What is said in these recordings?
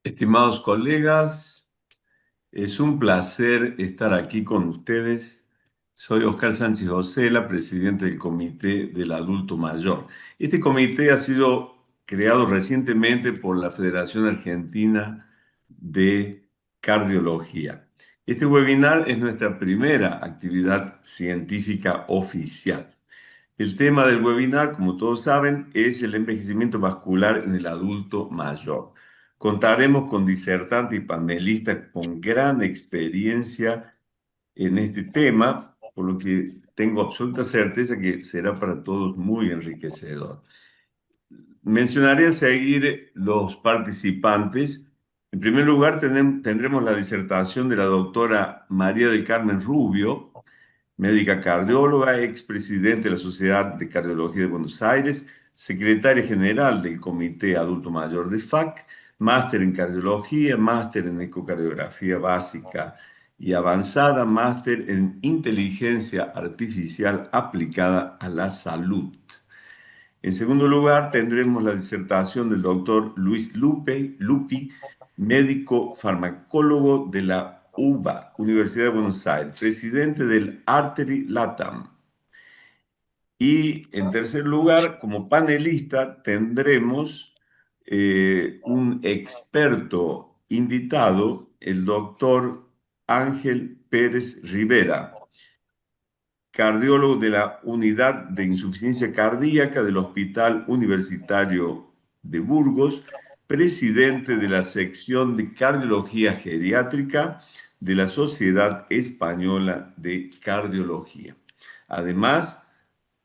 Estimados colegas, es un placer estar aquí con ustedes. Soy Oscar Sánchez Osela, presidente del Comité del Adulto Mayor. Este comité ha sido creado recientemente por la Federación Argentina de Cardiología. Este webinar es nuestra primera actividad científica oficial. El tema del webinar, como todos saben, es el envejecimiento vascular en el adulto mayor. Contaremos con disertantes y panelistas con gran experiencia en este tema, por lo que tengo absoluta certeza que será para todos muy enriquecedor. Mencionaré a seguir los participantes. En primer lugar, tendremos la disertación de la doctora María del Carmen Rubio, médica cardióloga, expresidente de la Sociedad de Cardiología de Buenos Aires, secretaria general del Comité Adulto Mayor de FAC, máster en cardiología, máster en ecocardiografía básica y avanzada, máster en inteligencia artificial aplicada a la salud. En segundo lugar, tendremos la disertación del doctor Luis Lupi, médico farmacólogo de la UBA, Universidad de Buenos Aires, presidente del Artery LATAM. Y en tercer lugar, como panelista, tendremos un experto invitado, el doctor Ángel Pérez Rivera, cardiólogo de la Unidad de Insuficiencia Cardíaca del Hospital Universitario de Burgos, presidente de la sección de Cardiología Geriátrica de la Sociedad Española de Cardiología. Además,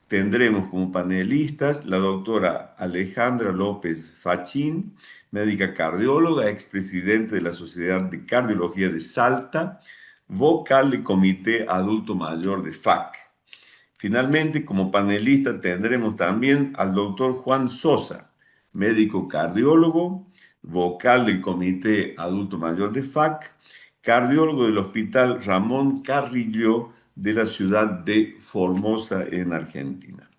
tendremos como panelistas la doctora Alejandra López Fachín, médica cardióloga, expresidente de la Sociedad de Cardiología de Salta, vocal del Comité Adulto Mayor de FAC. Finalmente, como panelista tendremos también al doctor Juan Sosa, médico cardiólogo, vocal del Comité Adulto Mayor de FAC, cardiólogo del Hospital Ramón Carrillo de la ciudad de Formosa en Argentina.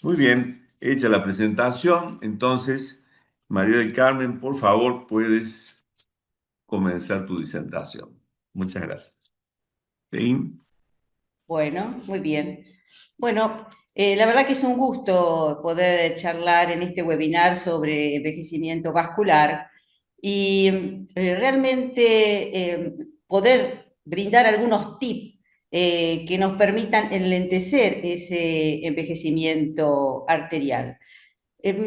Muy bien, hecha la presentación, entonces, María del Carmen, por favor, puedes comenzar tu disertación. Muchas gracias. ¿Sí? Bueno, muy bien. Bueno, la verdad que es un gusto poder charlar en este webinar sobre envejecimiento vascular y realmente poder brindar algunos tips que nos permitan enlentecer ese envejecimiento arterial.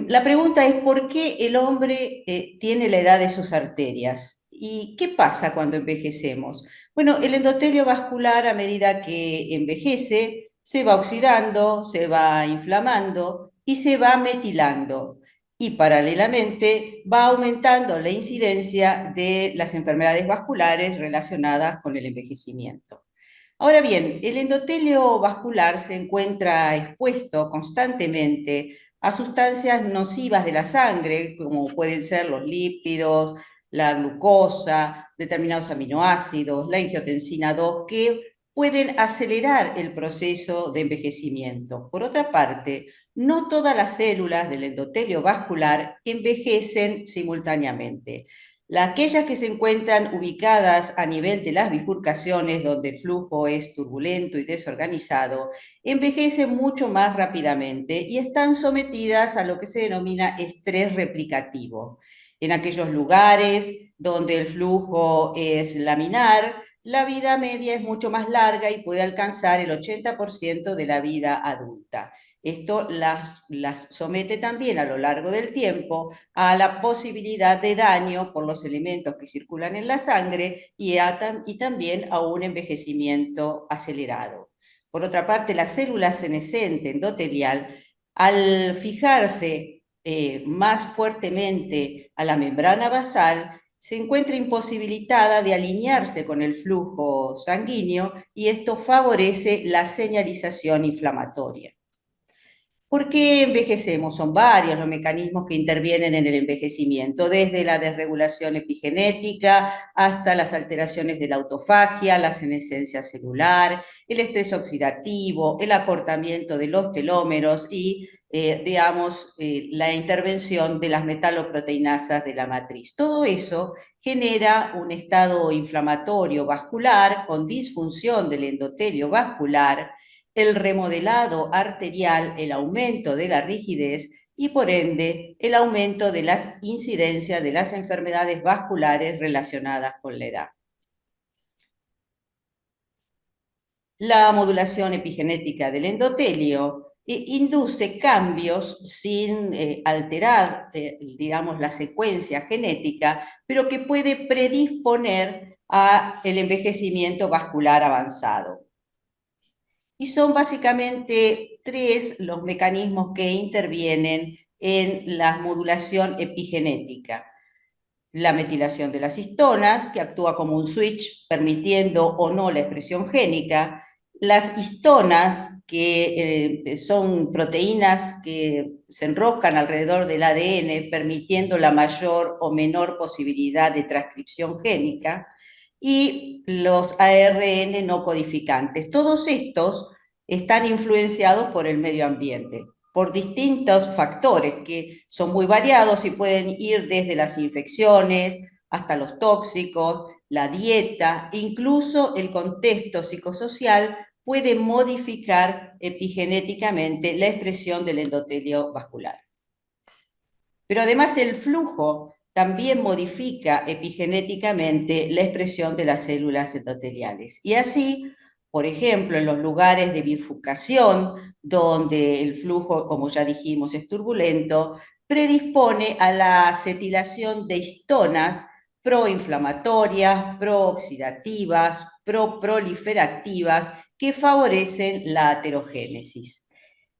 La pregunta es, ¿por qué el hombre tiene la edad de sus arterias? ¿Y qué pasa cuando envejecemos? Bueno, el endotelio vascular a medida que envejece se va oxidando, se va inflamando y se va metilando. Y paralelamente va aumentando la incidencia de las enfermedades vasculares relacionadas con el envejecimiento. Ahora bien, el endotelio vascular se encuentra expuesto constantemente a sustancias nocivas de la sangre, como pueden ser los lípidos, la glucosa, determinados aminoácidos, la angiotensina 2, que pueden acelerar el proceso de envejecimiento. Por otra parte, no todas las células del endotelio vascular envejecen simultáneamente. Aquellas que se encuentran ubicadas a nivel de las bifurcaciones, donde el flujo es turbulento y desorganizado, envejecen mucho más rápidamente y están sometidas a lo que se denomina estrés replicativo. En aquellos lugares donde el flujo es laminar, la vida media es mucho más larga y puede alcanzar el 80% de la vida adulta. Esto las somete también a lo largo del tiempo a la posibilidad de daño por los elementos que circulan en la sangre y también a un envejecimiento acelerado. Por otra parte, la célula senescente endotelial, al fijarse más fuertemente a la membrana basal, se encuentra imposibilitada de alinearse con el flujo sanguíneo y esto favorece la señalización inflamatoria. ¿Por qué envejecemos? Son varios los mecanismos que intervienen en el envejecimiento, desde la desregulación epigenética hasta las alteraciones de la autofagia, la senescencia celular, el estrés oxidativo, el acortamiento de los telómeros y la intervención de las metaloproteinasas de la matriz. Todo eso genera un estado inflamatorio vascular con disfunción del endotelio vascular, el remodelado arterial, el aumento de la rigidez y por ende el aumento de la incidencia de las enfermedades vasculares relacionadas con la edad. La modulación epigenética del endotelio induce cambios sin alterar, digamos, la secuencia genética, pero que puede predisponer a el envejecimiento vascular avanzado. Y son básicamente tres los mecanismos que intervienen en la modulación epigenética. La metilación de las histonas, que actúa como un switch, permitiendo o no la expresión génica. Las histonas, que son proteínas que se enroscan alrededor del ADN, permitiendo la mayor o menor posibilidad de transcripción génica. Y los ARN no codificantes. Todos estos están influenciados por el medio ambiente, por distintos factores que son muy variados y pueden ir desde las infecciones hasta los tóxicos, la dieta, incluso el contexto psicosocial puede modificar epigenéticamente la expresión del endotelio vascular. Pero además el flujo también modifica epigenéticamente la expresión de las células endoteliales. Y así, por ejemplo, en los lugares de bifurcación, donde el flujo, como ya dijimos, es turbulento, predispone a la acetilación de histonas proinflamatorias, prooxidativas, proproliferativas, que favorecen la aterogénesis.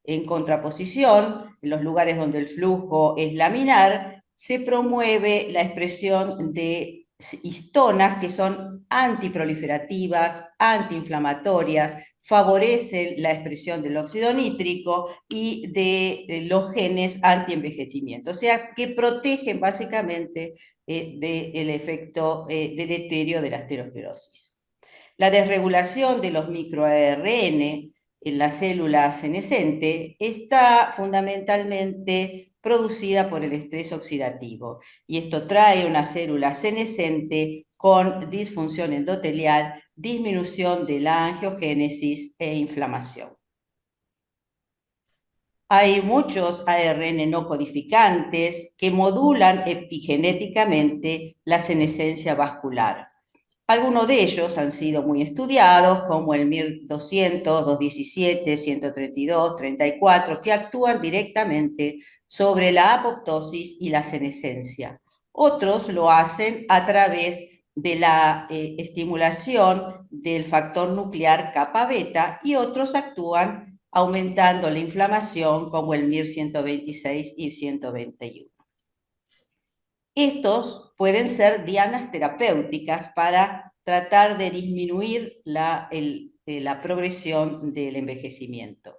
En contraposición, en los lugares donde el flujo es laminar, se promueve la expresión de histonas que son antiproliferativas, antiinflamatorias, favorecen la expresión del óxido nítrico y de los genes antienvejecimiento, o sea, que protegen básicamente del efecto deleterio de la aterosclerosis. La desregulación de los microARN en la célula senescente está fundamentalmente producida por el estrés oxidativo y esto trae una célula senescente con disfunción endotelial, disminución de la angiogénesis e inflamación. Hay muchos ARN no codificantes que modulan epigenéticamente la senescencia vascular. Algunos de ellos han sido muy estudiados, como el MIR200, 217, 132, 34, que actúan directamente sobre la apoptosis y la senescencia. Otros lo hacen a través de la estimulación del factor nuclear kappa beta y otros actúan aumentando la inflamación, como el MIR126 y 121. Estos pueden ser dianas terapéuticas para tratar de disminuir la progresión del envejecimiento.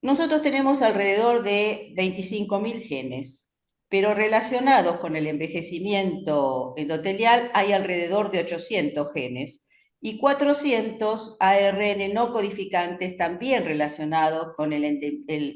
Nosotros tenemos alrededor de 25.000 genes, pero relacionados con el envejecimiento endotelial hay alrededor de 800 genes y 400 ARN no codificantes también relacionados con el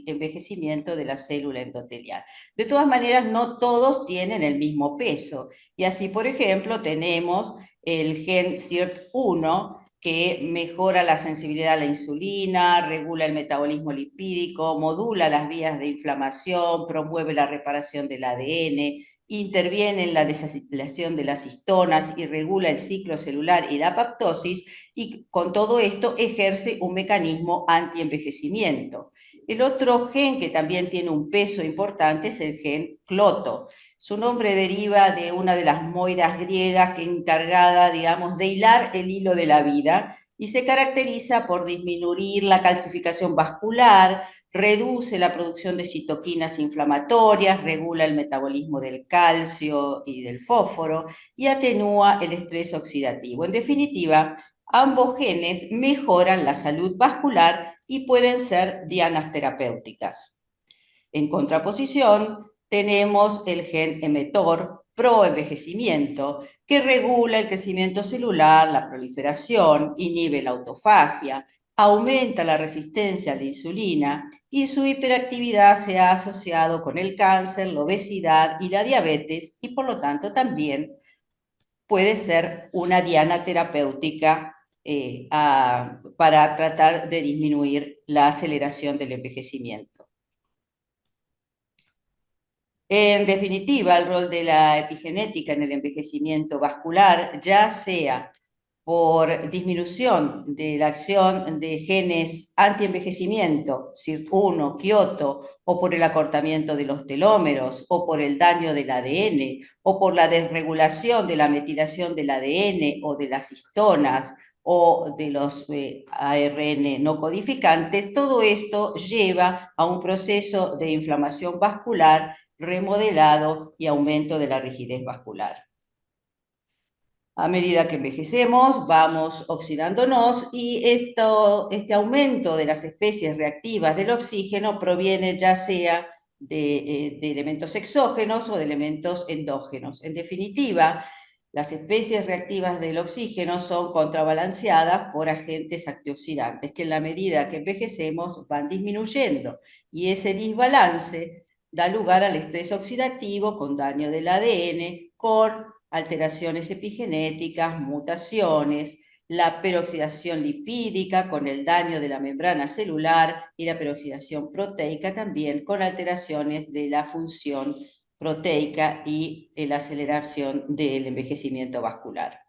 envejecimiento de la célula endotelial. De todas maneras, no todos tienen el mismo peso. Y así, por ejemplo, tenemos el gen SIRT1, que mejora la sensibilidad a la insulina, regula el metabolismo lipídico, modula las vías de inflamación, promueve la reparación del ADN, interviene en la desacilación de las histonas y regula el ciclo celular y la apoptosis, y con todo esto ejerce un mecanismo antienvejecimiento. El otro gen que también tiene un peso importante es el gen cloto. Su nombre deriva de una de las moiras griegas que encargada, digamos, de hilar el hilo de la vida y se caracteriza por disminuir la calcificación vascular, reduce la producción de citoquinas inflamatorias, regula el metabolismo del calcio y del fósforo y atenúa el estrés oxidativo. En definitiva, ambos genes mejoran la salud vascular y pueden ser dianas terapéuticas. En contraposición, tenemos el gen mTOR pro-envejecimiento, que regula el crecimiento celular, la proliferación, inhibe la autofagia, aumenta la resistencia a la insulina y su hiperactividad se ha asociado con el cáncer, la obesidad y la diabetes y por lo tanto también puede ser una diana terapéutica para tratar de disminuir la aceleración del envejecimiento. En definitiva, el rol de la epigenética en el envejecimiento vascular, ya sea por disminución de la acción de genes antienvejecimiento, SIRT1, Kioto, o por el acortamiento de los telómeros, o por el daño del ADN, o por la desregulación de la metilación del ADN o de las histonas, o de los ARN no codificantes, todo esto lleva a un proceso de inflamación vascular, remodelado y aumento de la rigidez vascular. A medida que envejecemos, vamos oxidándonos y este aumento de las especies reactivas del oxígeno proviene ya sea de elementos exógenos o de elementos endógenos. En definitiva, las especies reactivas del oxígeno son contrabalanceadas por agentes antioxidantes que en la medida que envejecemos van disminuyendo y ese desbalance da lugar al estrés oxidativo con daño del ADN, con alteraciones epigenéticas, mutaciones, la peroxidación lipídica con el daño de la membrana celular y la peroxidación proteica también con alteraciones de la función proteica y la aceleración del envejecimiento vascular.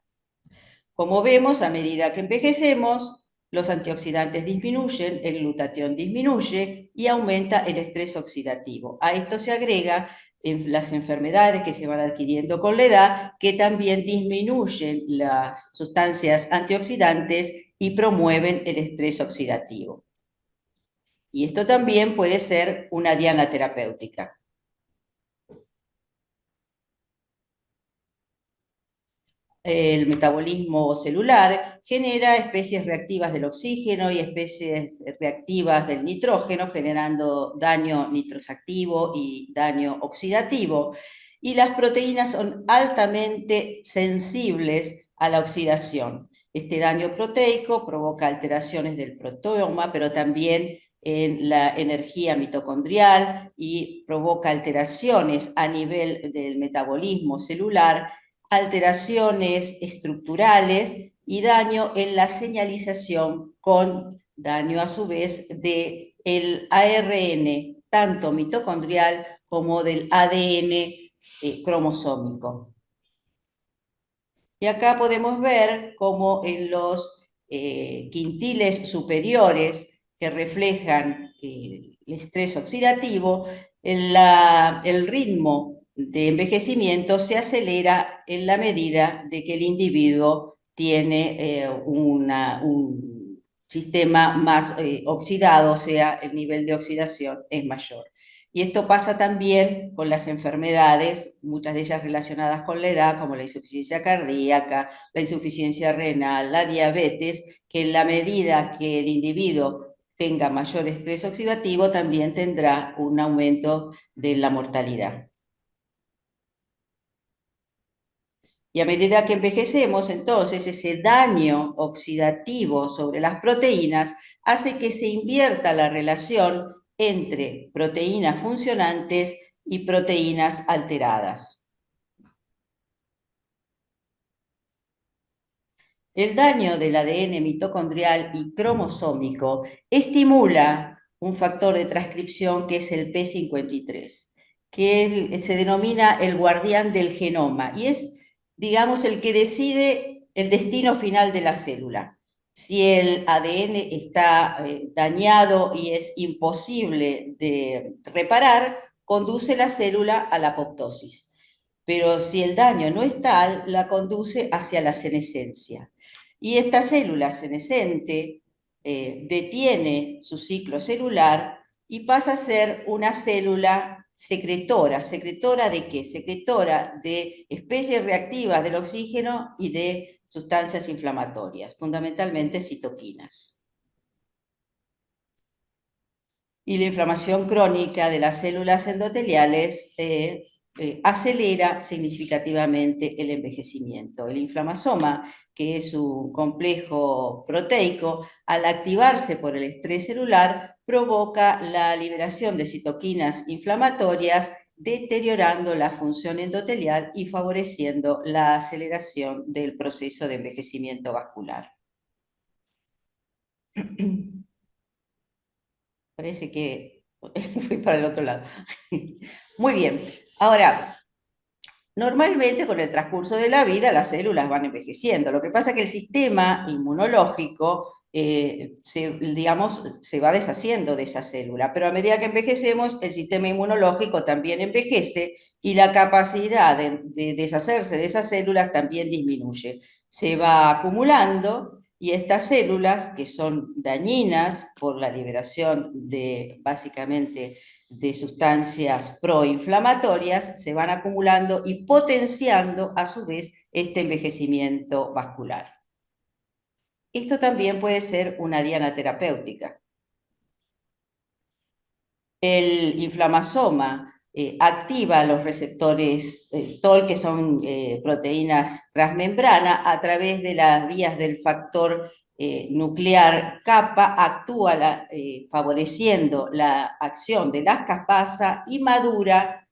Como vemos, a medida que envejecemos, los antioxidantes disminuyen, el glutatión disminuye y aumenta el estrés oxidativo. A esto se agrega las enfermedades que se van adquiriendo con la edad, que también disminuyen las sustancias antioxidantes y promueven el estrés oxidativo. Y esto también puede ser una diana terapéutica. El metabolismo celular genera especies reactivas del oxígeno y especies reactivas del nitrógeno, generando daño nitrosactivo y daño oxidativo. Y las proteínas son altamente sensibles a la oxidación. Este daño proteico provoca alteraciones del proteoma, pero también en la energía mitocondrial y provoca alteraciones a nivel del metabolismo celular, alteraciones estructurales y daño en la señalización con daño a su vez del ARN, tanto mitocondrial como del ADN cromosómico. Y acá podemos ver cómo en los quintiles superiores que reflejan el estrés oxidativo, el ritmo de envejecimiento se acelera en la medida de que el individuo tiene un sistema más oxidado, o sea, el nivel de oxidación es mayor. Y esto pasa también con las enfermedades, muchas de ellas relacionadas con la edad, como la insuficiencia cardíaca, la insuficiencia renal, la diabetes, que en la medida que el individuo tenga mayor estrés oxidativo, también tendrá un aumento de la mortalidad. Y a medida que envejecemos, entonces, ese daño oxidativo sobre las proteínas hace que se invierta la relación entre proteínas funcionantes y proteínas alteradas. El daño del ADN mitocondrial y cromosómico estimula un factor de transcripción que es el P53, que se denomina el guardián del genoma y es, digamos, el que decide el destino final de la célula. Si el ADN está dañado y es imposible de reparar, conduce la célula a la apoptosis. Pero si el daño no es tal, la conduce hacia la senescencia. Y esta célula senescente detiene su ciclo celular y pasa a ser una célula secretora. ¿Secretora de qué? Secretora de especies reactivas del oxígeno y de sustancias inflamatorias, fundamentalmente citoquinas. Y la inflamación crónica de las células endoteliales acelera significativamente el envejecimiento. El inflamasoma, que es un complejo proteico, al activarse por el estrés celular, provoca la liberación de citoquinas inflamatorias, deteriorando la función endotelial y favoreciendo la aceleración del proceso de envejecimiento vascular. Parece que fui para el otro lado. Muy bien. Ahora, normalmente con el transcurso de la vida las células van envejeciendo. Lo que pasa es que el sistema inmunológico, digamos, se va deshaciendo de esa célula, pero a medida que envejecemos, el sistema inmunológico también envejece y la capacidad de deshacerse de esas células también disminuye. Se va acumulando y estas células, que son dañinas por la liberación de básicamente de sustancias proinflamatorias, se van acumulando y potenciando a su vez este envejecimiento vascular. Esto también puede ser una diana terapéutica. El inflamasoma activa los receptores TOL, que son proteínas transmembrana, a través de las vías del factor nuclear kappa, actúa favoreciendo la acción de las caspasa y madura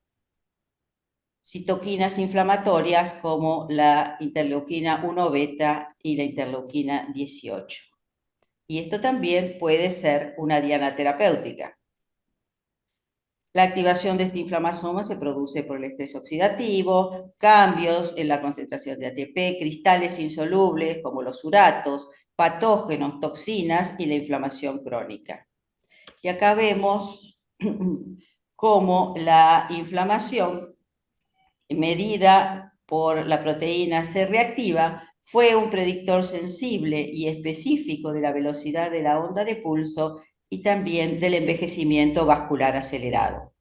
citoquinas inflamatorias como la interleuquina 1 beta y la interleuquina 18. Y esto también puede ser una diana terapéutica. La activación de este inflamasoma se produce por el estrés oxidativo, cambios en la concentración de ATP, cristales insolubles como los uratos, patógenos, toxinas y la inflamación crónica. Y acá vemos cómo la inflamación medida por la proteína C reactiva fue un predictor sensible y específico de la velocidad de la onda de pulso y también del envejecimiento vascular acelerado.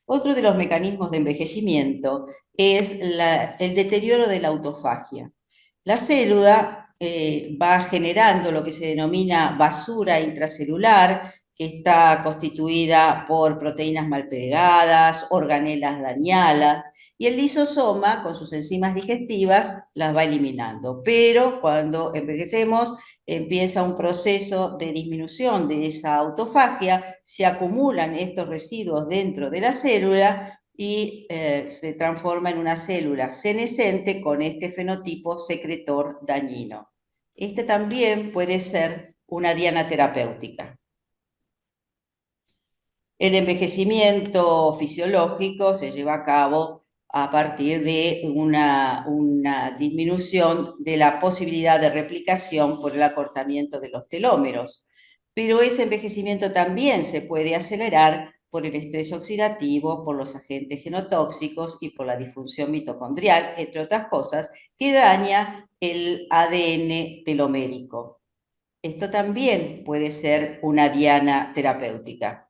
Otro de los mecanismos de envejecimiento es el deterioro de la autofagia. La célula va generando lo que se denomina basura intracelular, que está constituida por proteínas mal pegadas, organelas dañadas, y el lisosoma, con sus enzimas digestivas, las va eliminando. Pero cuando envejecemos, empieza un proceso de disminución de esa autofagia, se acumulan estos residuos dentro de la célula y se transforma en una célula senescente con este fenotipo secretor dañino. Este también puede ser una diana terapéutica. El envejecimiento fisiológico se lleva a cabo a partir de una disminución de la posibilidad de replicación por el acortamiento de los telómeros. Pero ese envejecimiento también se puede acelerar por el estrés oxidativo, por los agentes genotóxicos y por la disfunción mitocondrial, entre otras cosas, que daña el ADN telomérico. Esto también puede ser una diana terapéutica.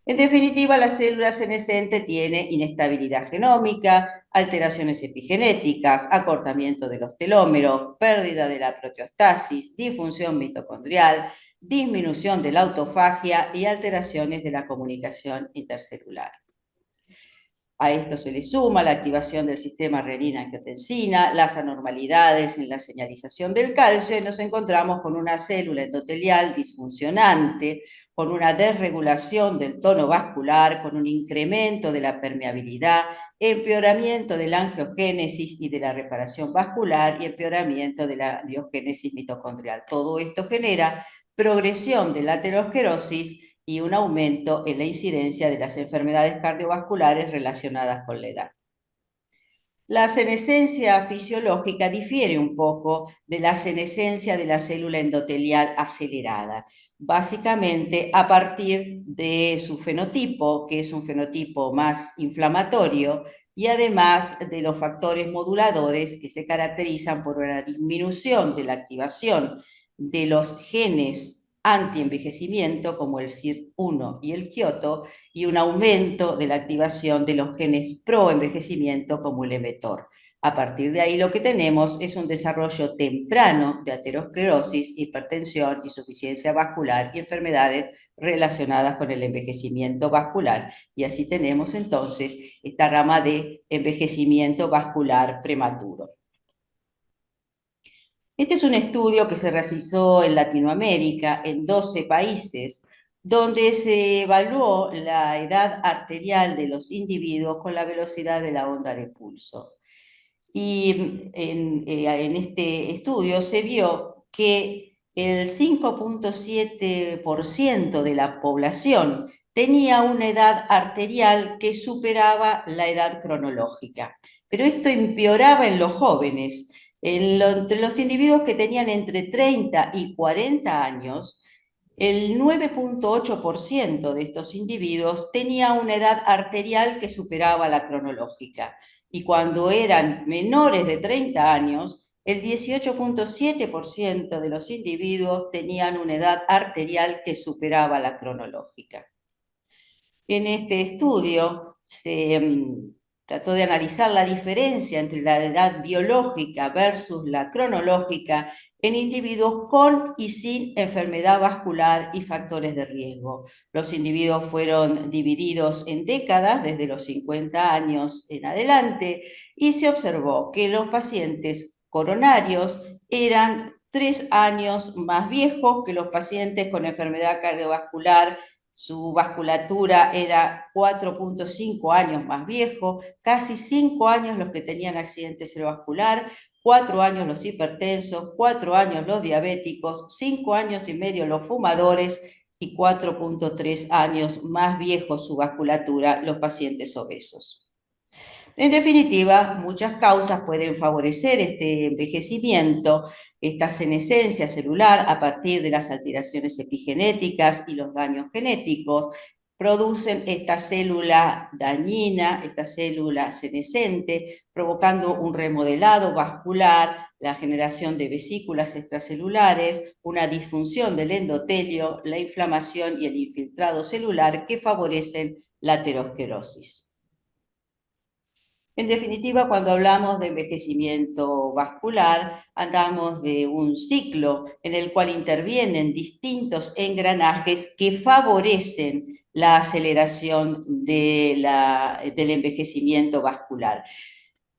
En definitiva, la célula senescente tiene inestabilidad genómica, alteraciones epigenéticas, acortamiento de los telómeros, pérdida de la proteostasis, disfunción mitocondrial, disminución de la autofagia y alteraciones de la comunicación intercelular. A esto se le suma la activación del sistema renina-angiotensina, las anormalidades en la señalización del calcio y nos encontramos con una célula endotelial disfuncionante, con una desregulación del tono vascular, con un incremento de la permeabilidad, empeoramiento de la angiogénesis y de la reparación vascular y empeoramiento de la biogénesis mitocondrial. Todo esto genera progresión de la aterosclerosis y un aumento en la incidencia de las enfermedades cardiovasculares relacionadas con la edad. La senescencia fisiológica difiere un poco de la senescencia de la célula endotelial acelerada, básicamente a partir de su fenotipo, que es un fenotipo más inflamatorio, y además de los factores moduladores que se caracterizan por una disminución de la activación de los genes antienvejecimiento como el SIR1 y el Kioto y un aumento de la activación de los genes proenvejecimiento como el mTOR. A partir de ahí lo que tenemos es un desarrollo temprano de aterosclerosis, hipertensión, insuficiencia vascular y enfermedades relacionadas con el envejecimiento vascular. Y así tenemos entonces esta rama de envejecimiento vascular prematuro. Este es un estudio que se realizó en Latinoamérica, en 12 países, donde se evaluó la edad arterial de los individuos con la velocidad de la onda de pulso. Y en este estudio se vio que el 5,7% de la población tenía una edad arterial que superaba la edad cronológica. Pero esto empeoraba en los jóvenes. Entre los individuos que tenían entre 30 y 40 años, el 9,8% de estos individuos tenía una edad arterial que superaba la cronológica. Y cuando eran menores de 30 años, el 18,7% de los individuos tenían una edad arterial que superaba la cronológica. En este estudio se trató de analizar la diferencia entre la edad biológica versus la cronológica en individuos con y sin enfermedad vascular y factores de riesgo. Los individuos fueron divididos en décadas, desde los 50 años en adelante, y se observó que los pacientes coronarios eran 3 años más viejos que los pacientes con enfermedad cardiovascular. Su vasculatura era 4,5 años más viejo, casi 5 años los que tenían accidente cerebrovascular, 4 años los hipertensos, 4 años los diabéticos, 5 años y medio los fumadores y 4,3 años más viejos su vasculatura los pacientes obesos. En definitiva, muchas causas pueden favorecer este envejecimiento, esta senescencia celular a partir de las alteraciones epigenéticas y los daños genéticos, producen esta célula dañina, esta célula senescente, provocando un remodelado vascular, la generación de vesículas extracelulares, una disfunción del endotelio, la inflamación y el infiltrado celular que favorecen la aterosclerosis. En definitiva, cuando hablamos de envejecimiento vascular, hablamos de un ciclo en el cual intervienen distintos engranajes que favorecen la aceleración del envejecimiento vascular.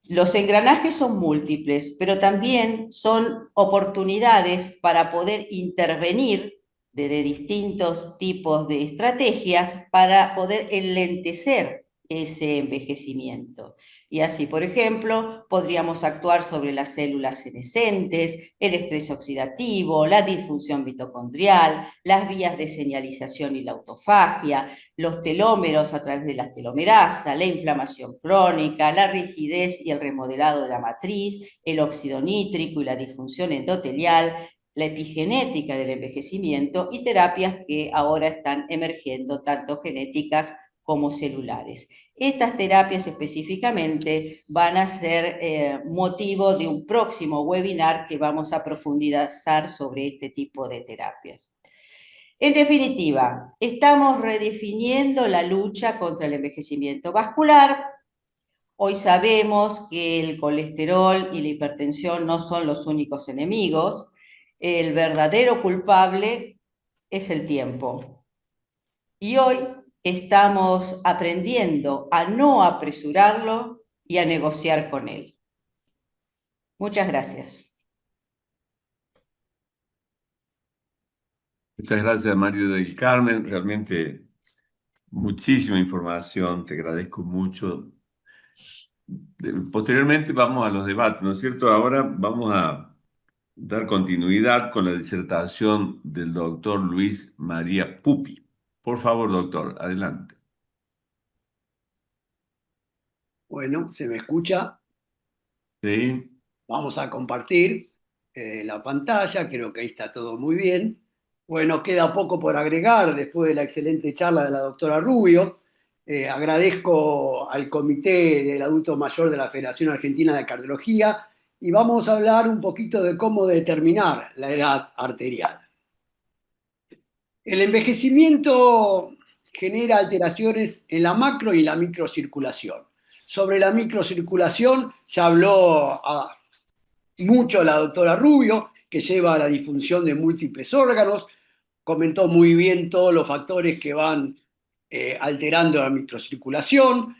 Los engranajes son múltiples, pero también son oportunidades para poder intervenir desde distintos tipos de estrategias para poder enlentecer ese envejecimiento. Y así, por ejemplo, podríamos actuar sobre las células senescentes, el estrés oxidativo, la disfunción mitocondrial, las vías de señalización y la autofagia, los telómeros a través de la telomerasa, la inflamación crónica, la rigidez y el remodelado de la matriz, el óxido nítrico y la disfunción endotelial, la epigenética del envejecimiento y terapias que ahora están emergiendo, tanto genéticas como celulares. Estas terapias específicamente van a ser motivo de un próximo webinar que vamos a profundizar sobre este tipo de terapias. En definitiva, estamos redefiniendo la lucha contra el envejecimiento vascular. Hoy sabemos que el colesterol y la hipertensión no son los únicos enemigos. El verdadero culpable es el tiempo. Y hoy estamos aprendiendo a no apresurarlo y a negociar con él. Muchas gracias. Muchas gracias, Mario del Carmen. Realmente muchísima información. Te agradezco mucho. Posteriormente vamos a los debates, ¿no es cierto? Ahora vamos a dar continuidad con la disertación del doctor Luis María Pupi. Por favor, doctor, adelante. Bueno, ¿se me escucha? Sí. Vamos a compartir la pantalla, creo que ahí está todo muy bien. Bueno, queda poco por agregar después de la excelente charla de la doctora Rubio. Agradezco al Comité del Adulto Mayor de la Federación Argentina de Cardiología y vamos a hablar un poquito de cómo determinar la edad arterial. El envejecimiento genera alteraciones en la macro y la microcirculación. Sobre la microcirculación ya habló mucho la doctora Rubio, que lleva a la disfunción de múltiples órganos, comentó muy bien todos los factores que van alterando la microcirculación.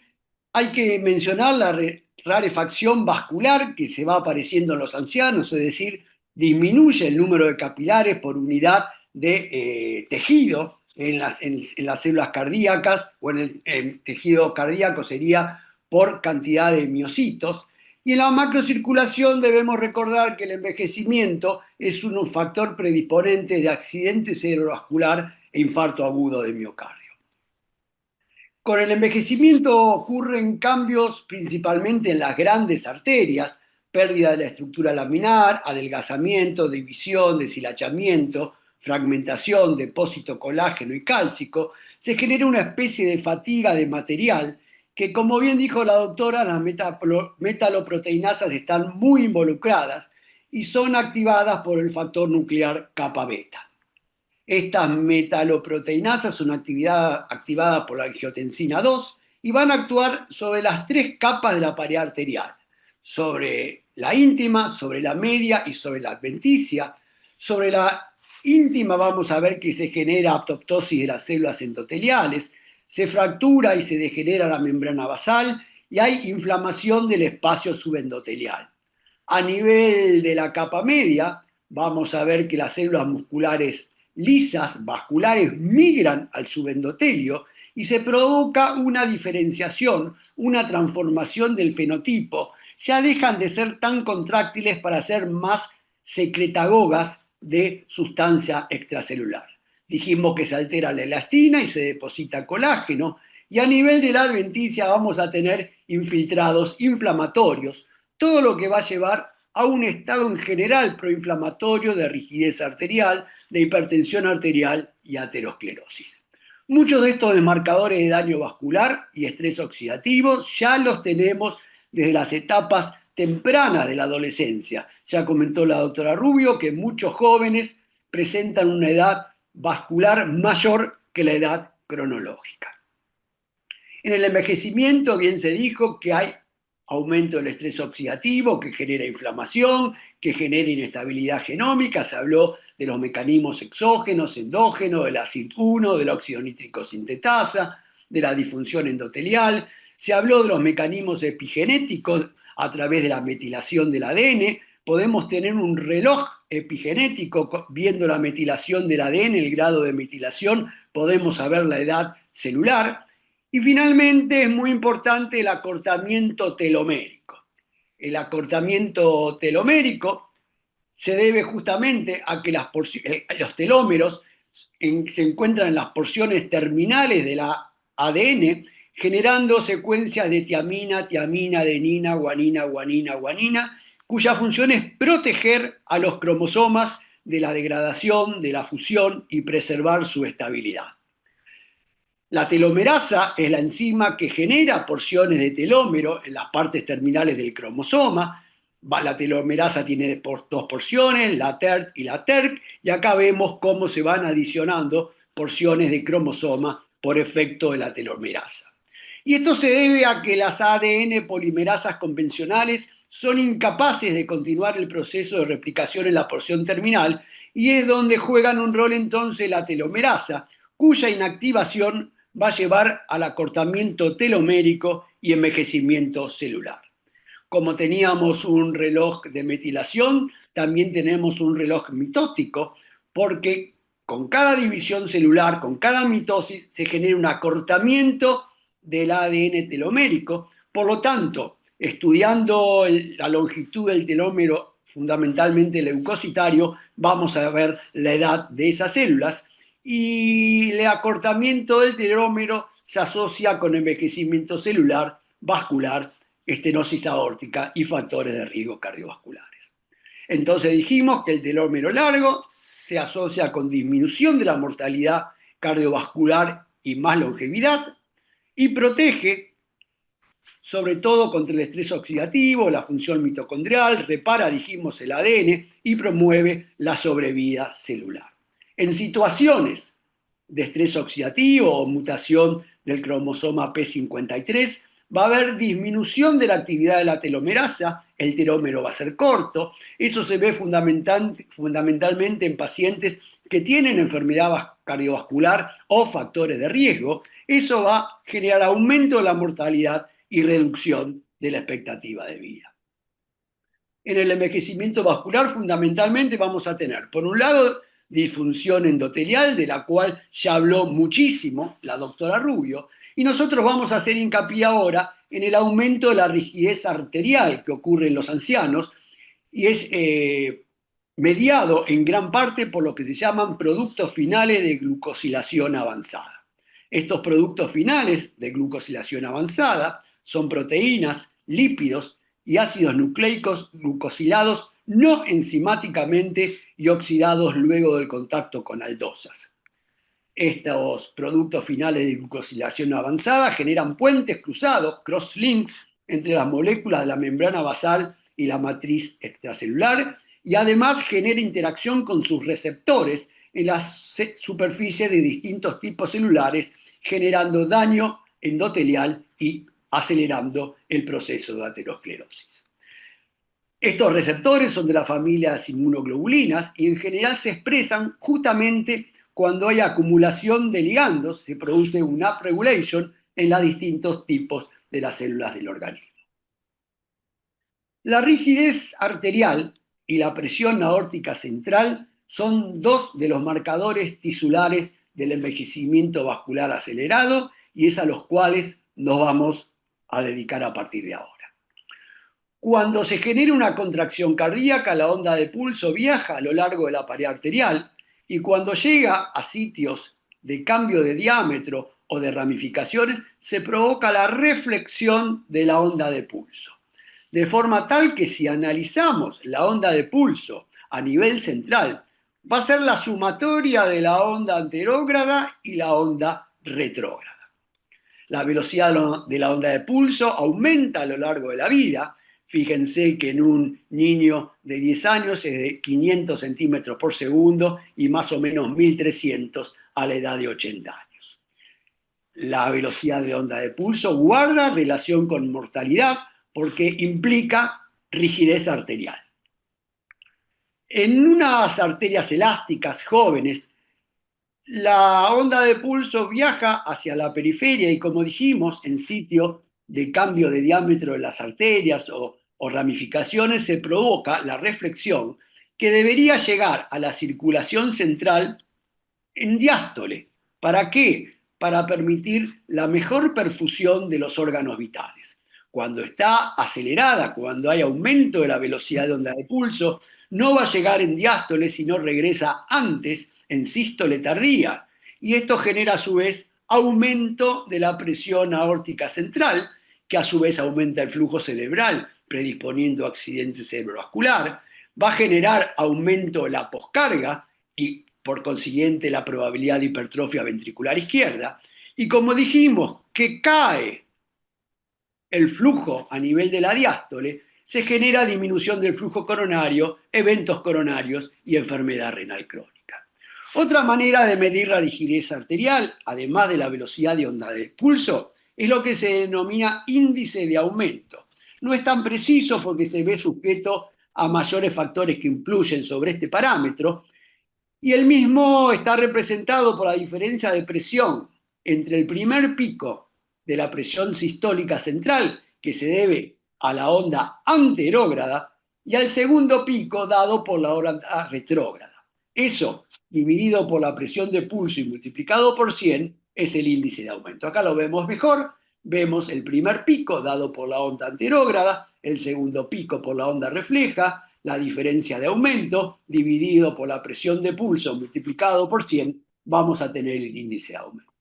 Hay que mencionar la rarefacción vascular que se va apareciendo en los ancianos, es decir, disminuye el número de capilares por unidad de tejido en las células cardíacas, o en el tejido cardíaco sería por cantidad de miocitos. Y en la macrocirculación debemos recordar que el envejecimiento es un factor predisponente de accidente cerebrovascular e infarto agudo de miocardio. Con el envejecimiento ocurren cambios principalmente en las grandes arterias, pérdida de la estructura laminar, adelgazamiento, división, deshilachamiento, fragmentación, depósito colágeno y cálcico. Se genera una especie de fatiga de material que, como bien dijo la doctora, las metaloproteinasas están muy involucradas y son activadas por el factor nuclear kappa beta. Estas metaloproteinasas son activadas por la angiotensina 2 y van a actuar sobre las tres capas de la pared arterial, sobre la íntima, sobre la media y sobre la adventicia. Sobre la íntima vamos a ver que se genera apoptosis de las células endoteliales, se fractura y se degenera la membrana basal y hay inflamación del espacio subendotelial. A nivel de la capa media vamos a ver que las células musculares lisas, vasculares, migran al subendotelio y se provoca una diferenciación, una transformación del fenotipo. Ya dejan de ser tan contráctiles para ser más secretagogas de sustancia extracelular. Dijimos que se altera la elastina y se deposita colágeno, y a nivel de la adventicia vamos a tener infiltrados inflamatorios, todo lo que va a llevar a un estado en general proinflamatorio de rigidez arterial, de hipertensión arterial y aterosclerosis. Muchos de estos marcadores de daño vascular y estrés oxidativo ya los tenemos desde las etapas tempranas de la adolescencia. Ya comentó la doctora Rubio que muchos jóvenes presentan una edad vascular mayor que la edad cronológica. En el envejecimiento bien se dijo que hay aumento del estrés oxidativo que genera inflamación, que genera inestabilidad genómica. Se habló de los mecanismos exógenos, endógenos, de la CYP1, del óxido nítrico sintetasa, de la disfunción endotelial. Se habló de los mecanismos epigenéticos a través de la metilación del ADN. Podemos tener un reloj epigenético viendo la metilación del ADN, el grado de metilación, podemos saber la edad celular. Y finalmente es muy importante el acortamiento telomérico. El acortamiento telomérico se debe justamente a que los telómeros se encuentran en las porciones terminales de la ADN, generando secuencias de tiamina, tiamina, adenina, guanina, guanina, guanina, cuya función es proteger a los cromosomas de la degradación, de la fusión y preservar su estabilidad. La telomerasa es la enzima que genera porciones de telómero en las partes terminales del cromosoma. La telomerasa tiene dos porciones, la TERT y la TERC, y acá vemos cómo se van adicionando porciones de cromosoma por efecto de la telomerasa. Y esto se debe a que las ADN polimerasas convencionales son incapaces de continuar el proceso de replicación en la porción terminal, y es donde juegan un rol entonces la telomerasa, cuya inactivación va a llevar al acortamiento telomérico y envejecimiento celular. Como teníamos un reloj de metilación, también tenemos un reloj mitótico, porque con cada división celular, con cada mitosis, se genera un acortamiento del ADN telomérico. Por lo tanto, estudiando la longitud del telómero, fundamentalmente leucocitario, vamos a ver la edad de esas células. Y el acortamiento del telómero se asocia con envejecimiento celular, vascular, estenosis aórtica y factores de riesgo cardiovasculares. Entonces dijimos que el telómero largo se asocia con disminución de la mortalidad cardiovascular y más longevidad, y protege sobre todo contra el estrés oxidativo, la función mitocondrial, repara, dijimos, el ADN y promueve la sobrevida celular. En situaciones de estrés oxidativo o mutación del cromosoma P53, va a haber disminución de la actividad de la telomerasa, el telómero va a ser corto, eso se ve fundamentalmente en pacientes que tienen enfermedad cardiovascular o factores de riesgo, eso va a generar aumento de la mortalidad y reducción de la expectativa de vida. En el envejecimiento vascular fundamentalmente vamos a tener, por un lado, disfunción endotelial, de la cual ya habló muchísimo la doctora Rubio, y nosotros vamos a hacer hincapié ahora en el aumento de la rigidez arterial que ocurre en los ancianos y es mediado en gran parte por lo que se llaman productos finales de glucosilación avanzada. Estos productos finales de glucosilación avanzada son proteínas, lípidos y ácidos nucleicos glucosilados no enzimáticamente y oxidados luego del contacto con aldosas. Estos productos finales de glucosilación avanzada generan puentes cruzados, crosslinks, entre las moléculas de la membrana basal y la matriz extracelular, y además genera interacción con sus receptores en las superficies de distintos tipos celulares, generando daño endotelial y acelerando el proceso de aterosclerosis. Estos receptores son de la familia de las inmunoglobulinas y en general se expresan justamente cuando hay acumulación de ligandos, se produce un upregulation en los distintos tipos de las células del organismo. La rigidez arterial y la presión aórtica central son dos de los marcadores tisulares del envejecimiento vascular acelerado y es a los cuales nos vamos a dedicar a partir de ahora. Cuando se genera una contracción cardíaca, la onda de pulso viaja a lo largo de la pared arterial y cuando llega a sitios de cambio de diámetro o de ramificaciones, se provoca la reflexión de la onda de pulso. De forma tal que si analizamos la onda de pulso a nivel central, va a ser la sumatoria de la onda anterógrada y la onda retrógrada. La velocidad de la onda de pulso aumenta a lo largo de la vida. Fíjense que en un niño de 10 años es de 500 centímetros por segundo y más o menos 1300 a la edad de 80 años. La velocidad de onda de pulso guarda relación con mortalidad porque implica rigidez arterial. En unas arterias elásticas jóvenes, la onda de pulso viaja hacia la periferia y, como dijimos, en sitio de cambio de diámetro de las arterias o ramificaciones se provoca la reflexión que debería llegar a la circulación central en diástole. ¿Para qué? Para permitir la mejor perfusión de los órganos vitales. Cuando está acelerada, cuando hay aumento de la velocidad de onda de pulso, no va a llegar en diástole, sino regresa antes en sístole tardía. Y esto genera a su vez aumento de la presión aórtica central, que a su vez aumenta el flujo cerebral, predisponiendo a accidente cerebrovascular, va a generar aumento de la poscarga y por consiguiente la probabilidad de hipertrofia ventricular izquierda. Y como dijimos, que cae el flujo a nivel de la diástole, se genera disminución del flujo coronario, eventos coronarios y enfermedad renal crónica. Otra manera de medir la rigidez arterial, además de la velocidad de onda de pulso, es lo que se denomina índice de aumento. No es tan preciso porque se ve sujeto a mayores factores que influyen sobre este parámetro, y el mismo está representado por la diferencia de presión entre el primer pico de la presión sistólica central, que se debe a la onda anterógrada, y al segundo pico dado por la onda retrógrada. Eso, dividido por la presión de pulso y multiplicado por 100, es el índice de aumento. Acá lo vemos mejor. Vemos el primer pico dado por la onda anterógrada, el segundo pico por la onda refleja, la diferencia de aumento dividido por la presión de pulso multiplicado por 100, vamos a tener el índice de aumento.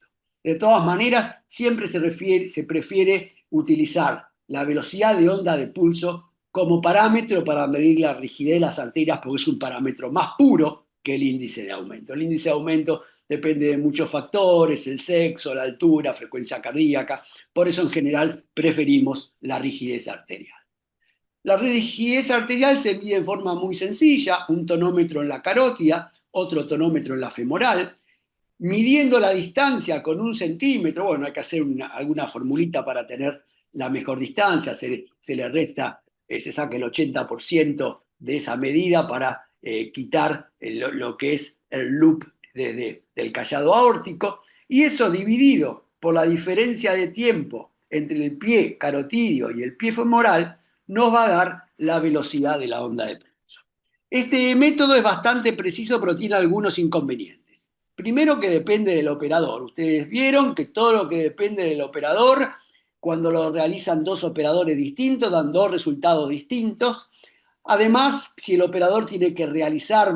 De todas maneras, siempre se prefiere utilizar la velocidad de onda de pulso como parámetro para medir la rigidez de las arterias porque es un parámetro más puro que el índice de aumento. El índice de aumento depende de muchos factores, el sexo, la altura, frecuencia cardíaca. Por eso, en general, preferimos la rigidez arterial. La rigidez arterial se mide en forma muy sencilla, un tonómetro en la carótida, otro tonómetro en la femoral, midiendo la distancia con 1 centímetro. Bueno, hay que hacer alguna formulita para tener la mmejor distancia, se le resta, se saca el 80% de esa medida para quitar lo que es el loop del callado aórtico, y eso dividido por la diferencia de tiempo entre el pie carotidio y el pie femoral, nos va a dar la velocidad de la onda de pulso. Este método es bastante preciso, pero tiene algunos inconvenientes. Primero, que depende del operador. Ustedes vieron que todo lo que depende del operador, cuando lo realizan dos operadores distintos, dan dos resultados distintos. Además, si el operador tiene que realizar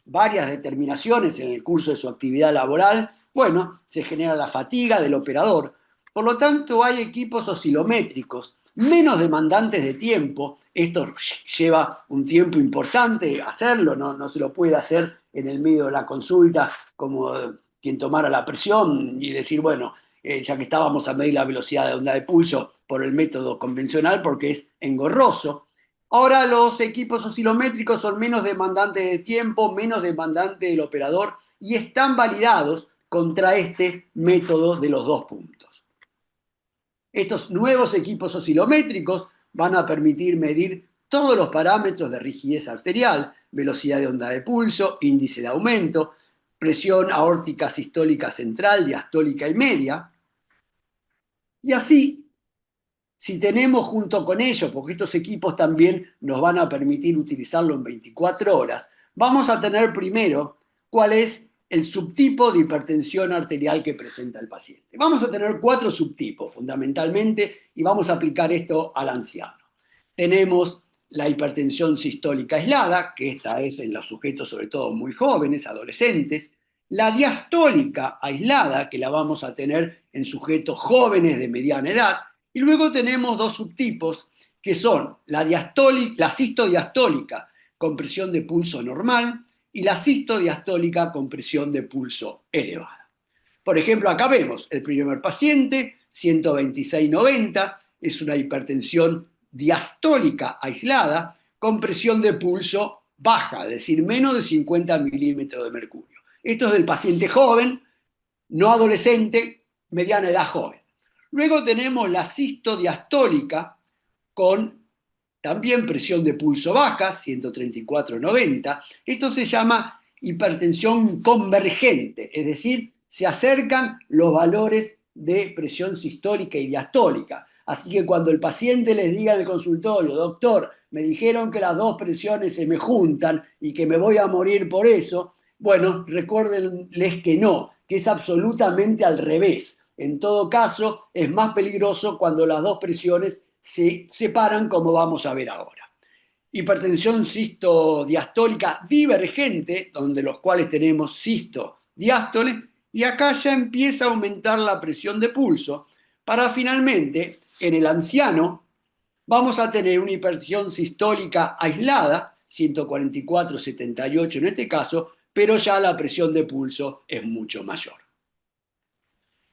varias determinaciones en el curso de su actividad laboral, bueno, se genera la fatiga del operador. Por lo tanto, hay equipos oscilométricos menos demandantes de tiempo. Esto lleva un tiempo importante hacerlo, no se lo puede hacer en el medio de la consulta como quien tomara la presión y decir, bueno, ya que estábamos a medir la velocidad de onda de pulso por el método convencional, porque es engorroso. Ahora los equipos oscilométricos son menos demandantes de tiempo, menos demandantes del operador y están validados contra este método de los dos puntos. Estos nuevos equipos oscilométricos van a permitir medir todos los parámetros de rigidez arterial, velocidad de onda de pulso, índice de aumento, presión aórtica sistólica central, diastólica y media. Y así, si tenemos junto con ellos, porque estos equipos también nos van a permitir utilizarlo en 24 horas, vamos a tener primero cuál es el subtipo de hipertensión arterial que presenta el paciente. Vamos a tener 4 subtipos fundamentalmente y vamos a aplicar esto al anciano. Tenemos la hipertensión sistólica aislada, que esta es en los sujetos sobre todo muy jóvenes, adolescentes. La diastólica aislada, que la vamos a tener en sujetos jóvenes de mediana edad. Y luego tenemos 2 subtipos, que son la sistodiastólica con presión de pulso normal y la sistodiastólica con presión de pulso elevada. Por ejemplo, acá vemos el primer paciente, 126/90, es una hipertensión diastólica aislada con presión de pulso baja, es decir, menos de 50 milímetros de mercurio. Esto es del paciente joven, no adolescente, mediana edad joven. Luego tenemos la sistodiastólica con también presión de pulso baja, 134/90. Esto se llama hipertensión convergente, es decir, se acercan los valores de presión sistólica y diastólica. Así que cuando el paciente les diga en el consultorio, doctor, me dijeron que las dos presiones se me juntan y que me voy a morir por eso, bueno, recuérdenles que no, que es absolutamente al revés. En todo caso, es más peligroso cuando las dos presiones se separan, como vamos a ver ahora. Hipertensión sistodiastólica divergente, donde los cuales tenemos sisto-diástole, y acá ya empieza a aumentar la presión de pulso, para finalmente, en el anciano, vamos a tener una hipertensión sistólica aislada, 144/78 en este caso, pero ya la presión de pulso es mucho mayor.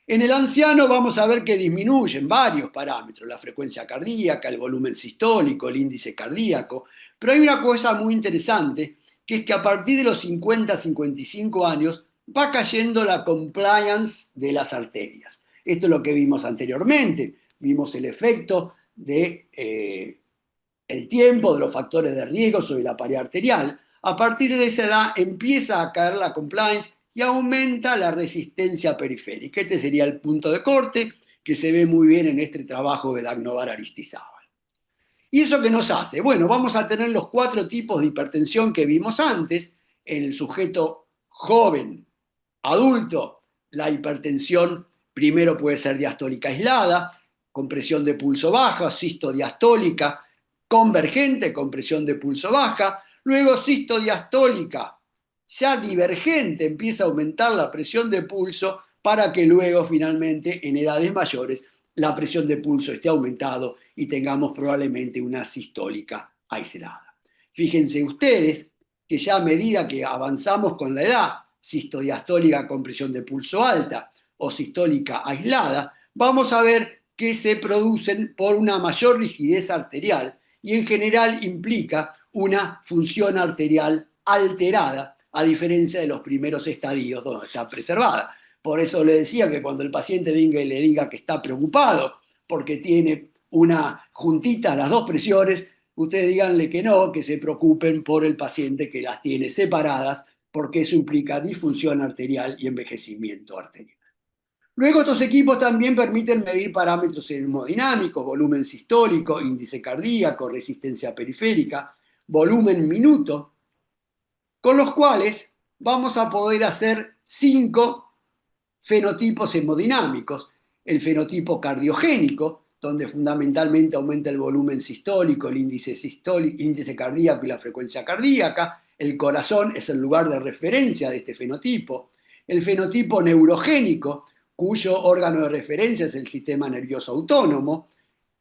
En el anciano vamos a ver que disminuyen varios parámetros, la frecuencia cardíaca, el volumen sistólico, el índice cardíaco, pero hay una cosa muy interesante, que es que a partir de los 50-55 años va cayendo la compliance de las arterias. Esto es lo que vimos anteriormente, vimos el efecto del tiempo, de los factores de riesgo sobre la pared arterial. A partir de esa edad empieza a caer la compliance y aumenta la resistencia periférica. Este sería el punto de corte que se ve muy bien en este trabajo de Dagnovar Aristizábal. ¿Y eso qué nos hace? Bueno, vamos a tener los 4 tipos de hipertensión que vimos antes. En el sujeto joven, adulto, la hipertensión primero puede ser diastólica aislada, con presión de pulso baja, sistodiastólica, convergente con presión de pulso baja, luego sistodiastólica ya divergente, empieza a aumentar la presión de pulso para que luego finalmente en edades mayores la presión de pulso esté aumentado y tengamos probablemente una sistólica aislada. Fíjense ustedes que ya a medida que avanzamos con la edad, sistodiastólica con presión de pulso alta o sistólica aislada, vamos a ver que se producen por una mayor rigidez arterial y en general implica una función arterial alterada, a diferencia de los primeros estadios donde está preservada. Por eso le decía que cuando el paciente venga y le diga que está preocupado porque tiene una juntita las dos presiones. Ustedes díganle que no, que se preocupen por el paciente que las tiene separadas, porque eso implica disfunción arterial y envejecimiento arterial. Luego estos equipos también permiten medir parámetros hemodinámicos, volumen sistólico, índice cardíaco, resistencia periférica, volumen minuto, con los cuales vamos a poder hacer 5 fenotipos hemodinámicos. El fenotipo cardiogénico, donde fundamentalmente aumenta el volumen sistólico, el índice cardíaco y la frecuencia cardíaca. El corazón es el lugar de referencia de este fenotipo. El fenotipo neurogénico, cuyo órgano de referencia es el sistema nervioso autónomo.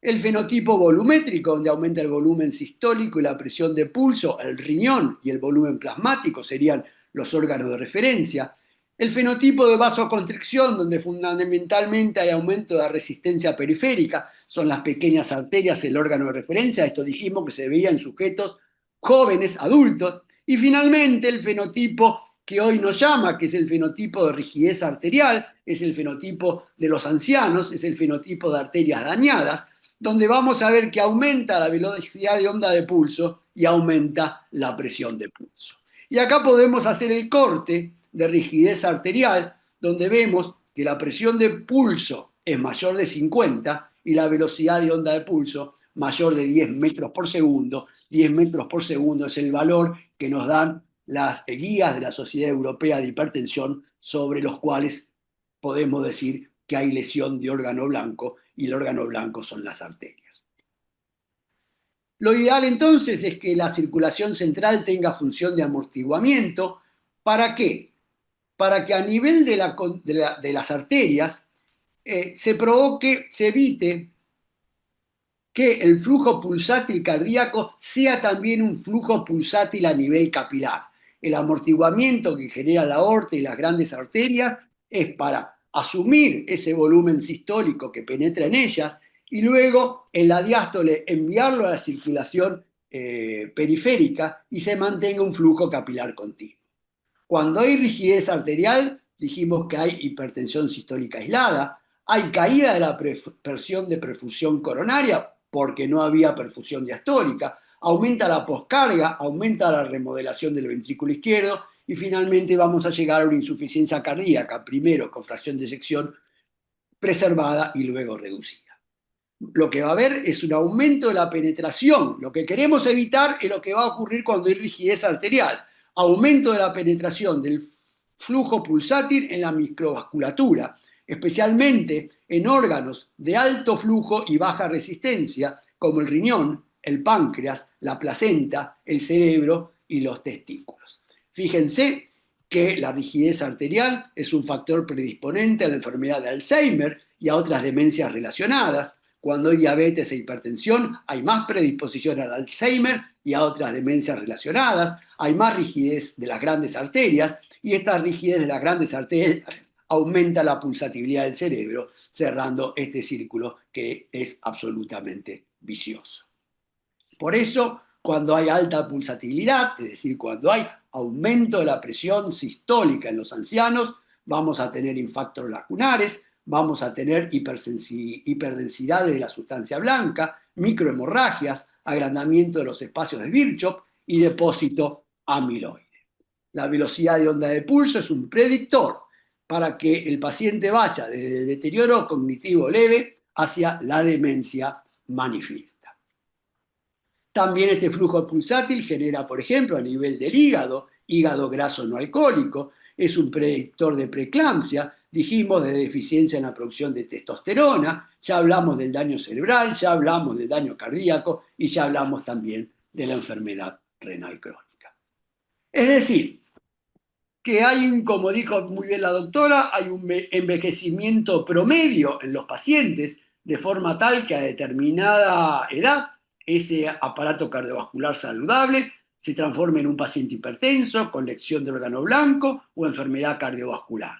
El fenotipo volumétrico, donde aumenta el volumen sistólico y la presión de pulso, el riñón y el volumen plasmático serían los órganos de referencia. El fenotipo de vasoconstricción, donde fundamentalmente hay aumento de la resistencia periférica, son las pequeñas arterias el órgano de referencia. Esto dijimos que se veía en sujetos jóvenes, adultos. Y finalmente el fenotipo que hoy nos llama, que es el fenotipo de rigidez arterial, es el fenotipo de los ancianos, es el fenotipo de arterias dañadas, donde vamos a ver que aumenta la velocidad de onda de pulso y aumenta la presión de pulso. Y acá podemos hacer el corte de rigidez arterial, donde vemos que la presión de pulso es mayor de 50 y la velocidad de onda de pulso mayor de 10 metros por segundo. 10 metros por segundo es el valor que nos dan las guías de la Sociedad Europea de Hipertensión, sobre los cuales podemos decir que hay lesión de órgano blanco, y el órgano blanco son las arterias. Lo ideal entonces es que la circulación central tenga función de amortiguamiento. ¿Para qué? Para que a nivel de las arterias se evite que el flujo pulsátil cardíaco sea también un flujo pulsátil a nivel capilar. El amortiguamiento que genera la aorta y las grandes arterias es para asumir ese volumen sistólico que penetra en ellas y luego en la diástole enviarlo a la circulación periférica y se mantenga un flujo capilar continuo. Cuando hay rigidez arterial, dijimos que hay hipertensión sistólica aislada, hay caída de la presión de perfusión coronaria porque no había perfusión diastólica, aumenta la poscarga, aumenta la remodelación del ventrículo izquierdo y finalmente vamos a llegar a una insuficiencia cardíaca, primero con fracción de eyección preservada y luego reducida. Lo que va a haber es un aumento de la penetración. Lo que queremos evitar es lo que va a ocurrir cuando hay rigidez arterial. Aumento de la penetración del flujo pulsátil en la microvasculatura, especialmente en órganos de alto flujo y baja resistencia, como el riñón, el páncreas, la placenta, el cerebro y los testículos. Fíjense que la rigidez arterial es un factor predisponente a la enfermedad de Alzheimer y a otras demencias relacionadas. Cuando hay diabetes e hipertensión, hay más predisposición al Alzheimer y a otras demencias relacionadas, hay más rigidez de las grandes arterias, y esta rigidez de las grandes arterias aumenta la pulsatividad del cerebro, cerrando este círculo que es absolutamente vicioso. Por eso, cuando hay alta pulsatividad, es decir, cuando hay aumento de la presión sistólica en los ancianos, vamos a tener infartos lacunares, vamos a tener hiperdensidades de la sustancia blanca, microhemorragias, agrandamiento de los espacios de Virchow y depósito amiloide. La velocidad de onda de pulso es un predictor para que el paciente vaya desde el deterioro cognitivo leve hacia la demencia manifiesta. También este flujo pulsátil genera, por ejemplo, a nivel del hígado graso no alcohólico, es un predictor de preeclampsia, dijimos de deficiencia en la producción de testosterona, ya hablamos del daño cerebral, ya hablamos del daño cardíaco y ya hablamos también de la enfermedad renal crónica. Es decir, que hay, como dijo muy bien la doctora, hay un envejecimiento promedio en los pacientes, de forma tal que a determinada edad ese aparato cardiovascular saludable se transforma en un paciente hipertenso, con lesión de órgano blanco o enfermedad cardiovascular.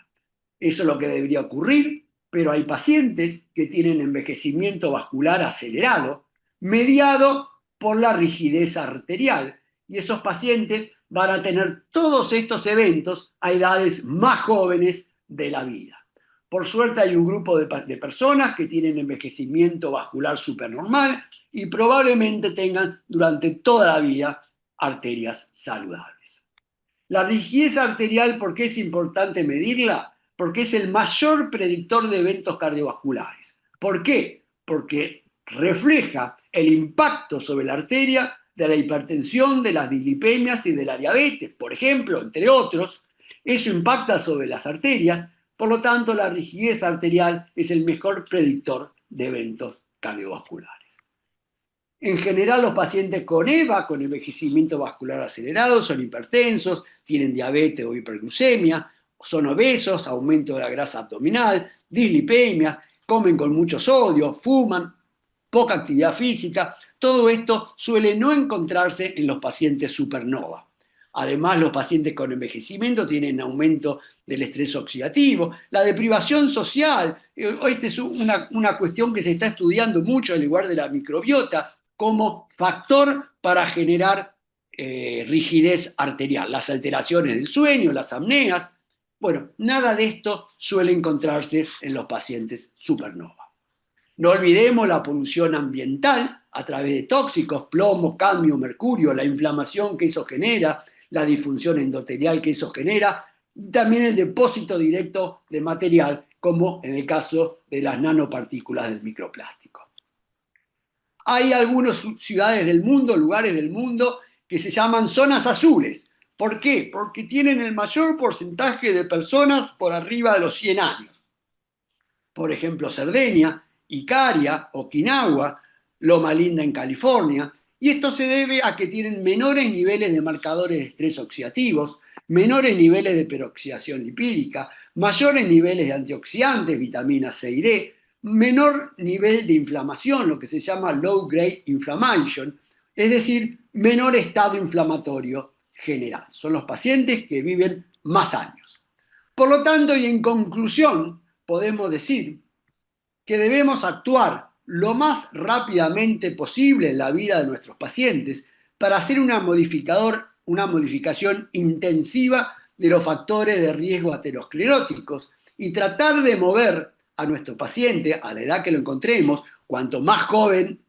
Eso es lo que debería ocurrir, pero hay pacientes que tienen envejecimiento vascular acelerado, mediado por la rigidez arterial, y esos pacientes van a tener todos estos eventos a edades más jóvenes de la vida. Por suerte hay un grupo de personas que tienen envejecimiento vascular supernormal y probablemente tengan durante toda la vida arterias saludables. La rigidez arterial, ¿por qué es importante medirla? Porque es el mayor predictor de eventos cardiovasculares. ¿Por qué? Porque refleja el impacto sobre la arteria de la hipertensión, de las dislipemias y de la diabetes, por ejemplo, entre otros. Eso impacta sobre las arterias, por lo tanto la rigidez arterial es el mejor predictor de eventos cardiovasculares. En general, los pacientes con EVA, con envejecimiento vascular acelerado, son hipertensos, tienen diabetes o hiperglucemia, son obesos, aumento de la grasa abdominal, dislipemias, comen con mucho sodio, fuman, poca actividad física. Todo esto suele no encontrarse en los pacientes supernova. Además, los pacientes con envejecimiento tienen aumento del estrés oxidativo, la deprivación social. Esta es una cuestión que se está estudiando mucho, al igual de la microbiota, como factor para generar rigidez arterial, las alteraciones del sueño, las apneas. Bueno, nada de esto suele encontrarse en los pacientes supernova. No olvidemos la polución ambiental a través de tóxicos, plomo, cadmio, mercurio, la inflamación que eso genera, la disfunción endotelial que eso genera, y también el depósito directo de material, como en el caso de las nanopartículas del microplástico. Hay algunas ciudades del mundo, lugares del mundo, que se llaman zonas azules. ¿Por qué? Porque tienen el mayor porcentaje de personas por arriba de los 100 años. Por ejemplo, Cerdeña, Icaria, Okinawa, Loma Linda en California. Y esto se debe a que tienen menores niveles de marcadores de estrés oxidativos, menores niveles de peroxidación lipídica, mayores niveles de antioxidantes, vitaminas C y D, menor nivel de inflamación, lo que se llama low grade inflammation, es decir, menor estado inflamatorio general. Son los pacientes que viven más años. Por lo tanto, y en conclusión, podemos decir que debemos actuar lo más rápidamente posible en la vida de nuestros pacientes para hacer una modificación intensiva de los factores de riesgo ateroscleróticos y tratar de mover a nuestro paciente a la edad que lo encontremos, cuanto más joven,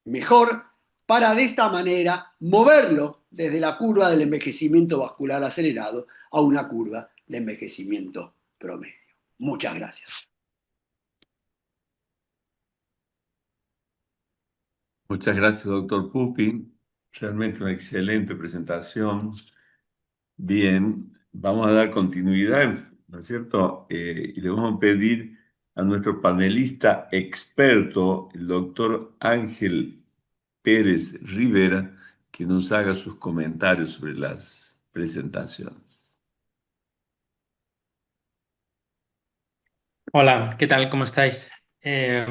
mejor, para de esta manera moverlo desde la curva del envejecimiento vascular acelerado a una curva de envejecimiento promedio. Muchas gracias. Muchas gracias, doctor Pupi. Realmente una excelente presentación. Bien, vamos a dar continuidad, ¿no es cierto? Y le vamos a pedir a nuestro panelista experto, el doctor Ángel Pérez Rivera, que nos haga sus comentarios sobre las presentaciones. Hola, ¿qué tal? ¿Cómo estáis?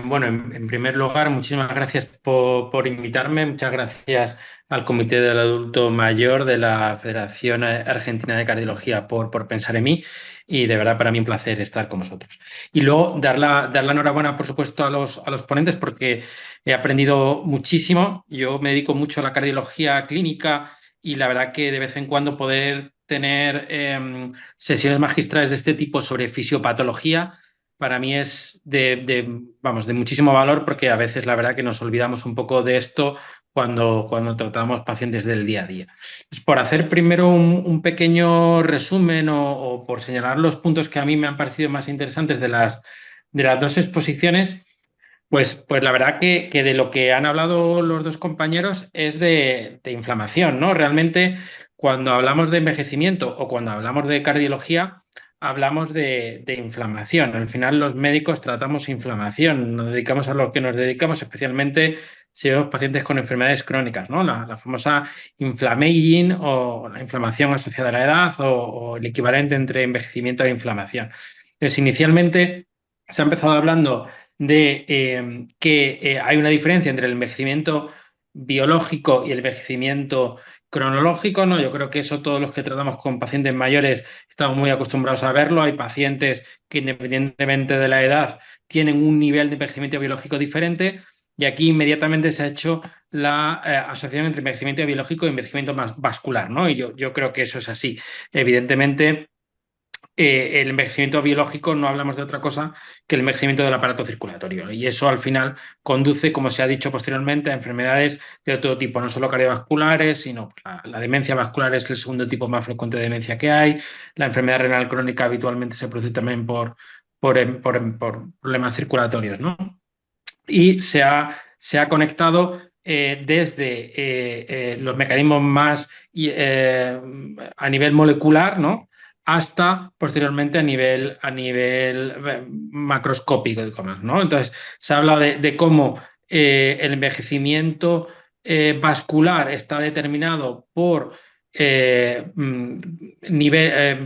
Bueno, en primer lugar, muchísimas gracias por invitarme. Muchas gracias al Comité del Adulto Mayor de la Federación Argentina de Cardiología por pensar en mí. Y de verdad, para mí un placer estar con vosotros. Y luego dar la enhorabuena, por supuesto, a los ponentes porque he aprendido muchísimo. Yo me dedico mucho a la cardiología clínica y la verdad que de vez en cuando poder tener sesiones magistrales de este tipo sobre fisiopatología para mí es de muchísimo valor porque a veces la verdad que nos olvidamos un poco de esto cuando tratamos pacientes del día a día. Pues por hacer primero un pequeño resumen o por señalar los puntos que a mí me han parecido más interesantes de las dos exposiciones, pues la verdad que de lo que han hablado los dos compañeros es de inflamación, ¿no? Realmente cuando hablamos de envejecimiento o cuando hablamos de cardiología, hablamos de inflamación. Al final los médicos tratamos inflamación, nos dedicamos a lo que nos dedicamos, especialmente si vemos pacientes con enfermedades crónicas, ¿no? La famosa inflammaging o la inflamación asociada a la edad o el equivalente entre envejecimiento e inflamación. Entonces, inicialmente se ha empezado hablando de que hay una diferencia entre el envejecimiento biológico y el envejecimiento cronológico, ¿no? Yo creo que eso todos los que tratamos con pacientes mayores estamos muy acostumbrados a verlo. Hay pacientes que independientemente de la edad tienen un nivel de envejecimiento biológico diferente y aquí inmediatamente se ha hecho la asociación entre envejecimiento biológico y envejecimiento vascular, ¿no? Y yo creo que eso es así. Evidentemente el envejecimiento biológico no hablamos de otra cosa que el envejecimiento del aparato circulatorio. Y eso al final conduce, como se ha dicho posteriormente, a enfermedades de todo tipo, no solo cardiovasculares, sino la demencia vascular es el segundo tipo más frecuente de demencia que hay. La enfermedad renal crónica habitualmente se produce también por problemas circulatorios, ¿no? Y se ha conectado desde los mecanismos más a nivel molecular, ¿no? Hasta posteriormente a nivel macroscópico, digamos, ¿no? Entonces, se ha hablado de cómo el envejecimiento vascular está determinado por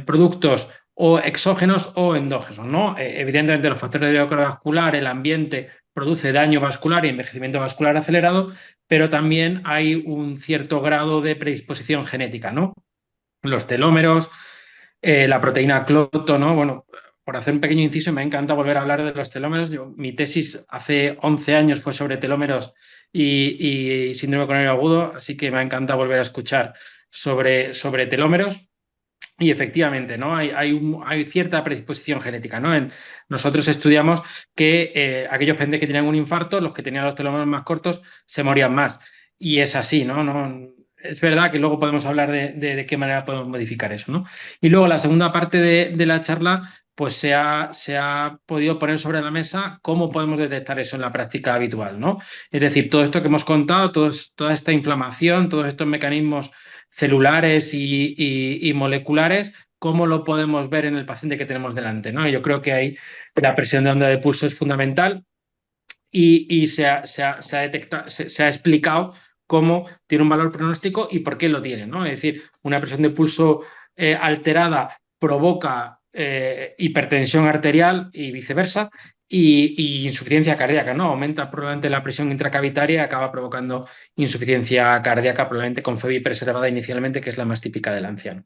productos o exógenos o endógenos, ¿no? Evidentemente, los factores de cardiovascular, el ambiente, produce daño vascular y envejecimiento vascular acelerado, pero también hay un cierto grado de predisposición genética, ¿no? Los telómeros, la proteína cloto, ¿no? Bueno, por hacer un pequeño inciso, me encanta volver a hablar de los telómeros. Mi tesis hace 11 años fue sobre telómeros y síndrome coronario agudo, así que me encanta volver a escuchar sobre telómeros. Y efectivamente, ¿no? Hay cierta predisposición genética, ¿no? Nosotros estudiamos que aquellos pacientes que tenían un infarto, los que tenían los telómeros más cortos, se morían más. Y es así, ¿no? Es verdad que luego podemos hablar de qué manera podemos modificar eso, ¿no? Y luego la segunda parte de la charla, pues se ha podido poner sobre la mesa cómo podemos detectar eso en la práctica habitual, ¿no? Es decir, todo esto que hemos contado, toda esta inflamación, todos estos mecanismos celulares y moleculares, cómo lo podemos ver en el paciente que tenemos delante, ¿no? Yo creo que ahí la presión de onda de pulso es fundamental y se ha explicado cómo tiene un valor pronóstico y por qué lo tiene, ¿no? Es decir, una presión de pulso alterada provoca hipertensión arterial y viceversa, y insuficiencia cardíaca, ¿no? Aumenta probablemente la presión intracavitaria y acaba provocando insuficiencia cardíaca, probablemente con FEBI preservada inicialmente, que es la más típica del anciano.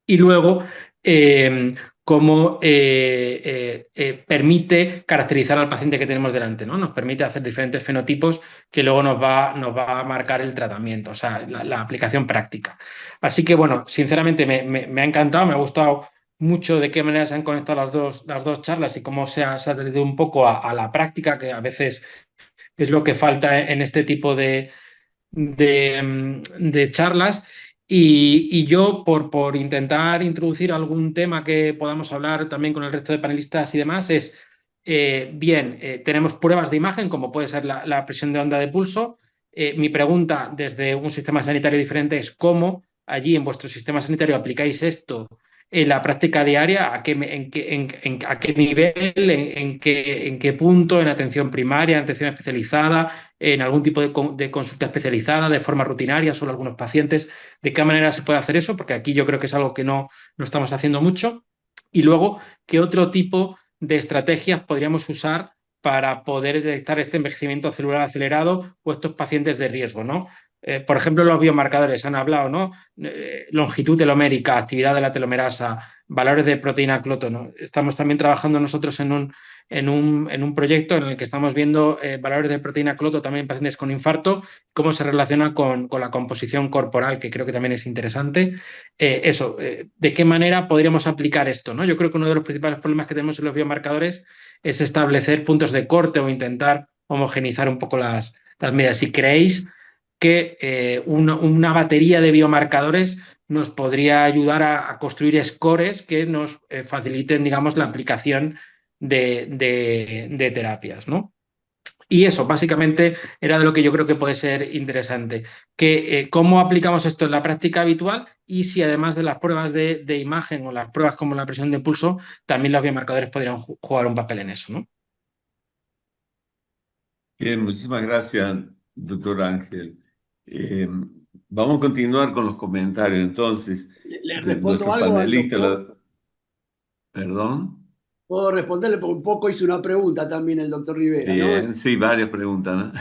Y luego, eh, cómo permite caracterizar al paciente que tenemos delante, ¿no? Nos permite hacer diferentes fenotipos que luego nos va a marcar el tratamiento, o sea, la aplicación práctica. Así que, bueno, sinceramente me ha encantado, me ha gustado mucho de qué manera se han conectado las dos charlas y cómo se ha atendido un poco a la práctica, que a veces es lo que falta en este tipo de charlas. Y yo, por intentar introducir algún tema que podamos hablar también con el resto de panelistas y demás, tenemos pruebas de imagen, como puede ser la presión de onda de pulso. Mi pregunta desde un sistema sanitario diferente es cómo allí en vuestro sistema sanitario aplicáis esto en la práctica diaria, a qué nivel, en qué punto, en atención primaria, en atención especializada, en algún tipo de consulta especializada, de forma rutinaria, solo algunos pacientes. ¿De qué manera se puede hacer eso? Porque aquí yo creo que es algo que no estamos haciendo mucho. Y luego, ¿qué otro tipo de estrategias podríamos usar para poder detectar este envejecimiento celular acelerado o estos pacientes de riesgo, ¿no? Por ejemplo, los biomarcadores han hablado, ¿no? Longitud telomérica, actividad de la telomerasa, valores de proteína cloto, ¿no? Estamos también trabajando nosotros en un proyecto en el que estamos viendo valores de proteína cloto también en pacientes con infarto, cómo se relaciona con la composición corporal, que creo que también es interesante. ¿De qué manera podríamos aplicar esto, ¿no? Yo creo que uno de los principales problemas que tenemos en los biomarcadores es establecer puntos de corte o intentar homogenizar un poco las medidas. Si creéis que una batería de biomarcadores nos podría ayudar a construir scores que nos faciliten, digamos, la aplicación de terapias, ¿no? Y eso, básicamente, era de lo que yo creo que puede ser interesante. ¿Cómo aplicamos esto en la práctica habitual? Y si además de las pruebas de imagen o las pruebas como la presión de pulso, también los biomarcadores podrían jugar un papel en eso, ¿no? Bien, muchísimas gracias, doctor Ángel. Eh, Vamos a continuar con los comentarios entonces ¿Le de respondo nuestro algo al panelista. doctor? Perdón. Puedo responderle porque un poco hizo una pregunta también el doctor Rivera, ¿no? Bien, sí, varias preguntas, ¿no?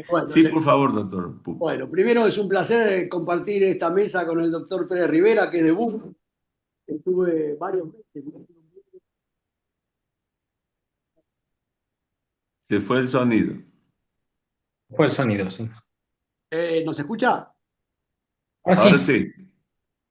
Bueno, Sí, por favor, doctor Pup. bueno, primero es un placer compartir esta mesa con el doctor Pérez Rivera, que es de BUC. Estuve varios meses. Se fue el sonido. Fue el sonido, sí. ¿Nos escucha? Ahora Ahora sí. sí.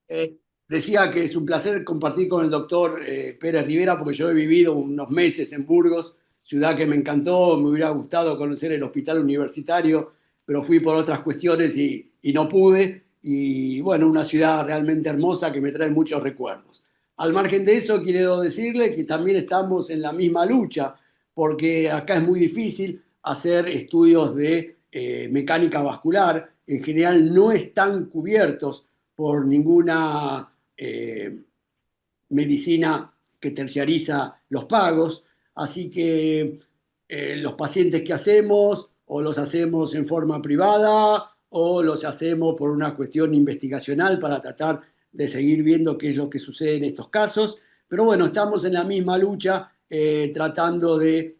Eh, decía que es un placer compartir con el doctor Pérez Rivera, porque yo he vivido unos meses en Burgos, ciudad que me encantó, me hubiera gustado conocer el hospital universitario, pero fui por otras cuestiones y no pude. Y bueno, una ciudad realmente hermosa que me trae muchos recuerdos. Al margen de eso, quiero decirle que también estamos en la misma lucha, porque acá es muy difícil hacer estudios de mecánica vascular. En general no están cubiertos por ninguna medicina que terciariza los pagos, así que los pacientes que hacemos o los hacemos en forma privada o los hacemos por una cuestión investigacional para tratar de seguir viendo qué es lo que sucede en estos casos. Pero bueno, estamos en la misma lucha tratando de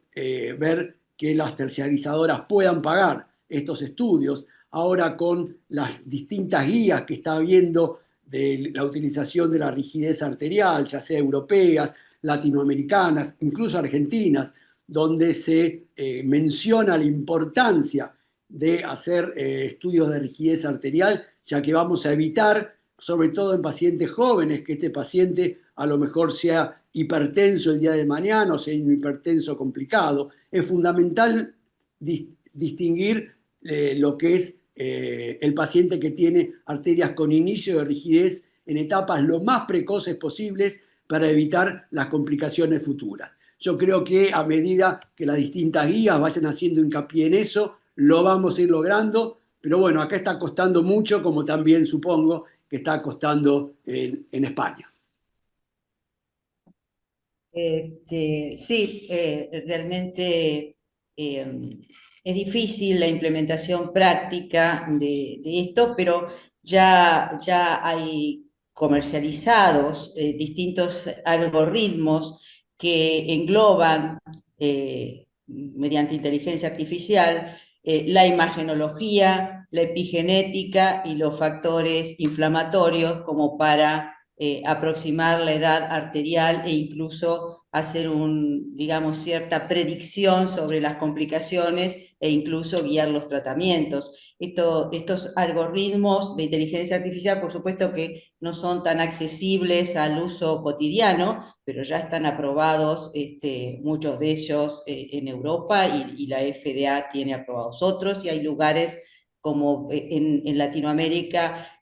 ver que las terciarizadoras puedan pagar estos estudios. Ahora con las distintas guías que está habiendo de la utilización de la rigidez arterial, ya sea europeas, latinoamericanas, incluso argentinas, donde se menciona la importancia de hacer estudios de rigidez arterial, ya que vamos a evitar, sobre todo en pacientes jóvenes, que este paciente a lo mejor sea hipertenso el día de mañana o sea un hipertenso complicado. Es fundamental distinguir lo que es el paciente que tiene arterias con inicio de rigidez en etapas lo más precoces posibles para evitar las complicaciones futuras. Yo creo que a medida que las distintas guías vayan haciendo hincapié en eso, lo vamos a ir logrando, pero bueno, acá está costando mucho, como también supongo que está costando en España. Sí, realmente es difícil la implementación práctica de esto, pero ya hay comercializados distintos algoritmos que engloban mediante inteligencia artificial la imagenología, la epigenética y los factores inflamatorios como para aproximar la edad arterial e incluso hacer digamos, cierta predicción sobre las complicaciones e incluso guiar los tratamientos. Estos algoritmos de inteligencia artificial, por supuesto que no son tan accesibles al uso cotidiano, pero ya están aprobados muchos de ellos en Europa y la FDA tiene aprobados otros y hay lugares como en Latinoamérica,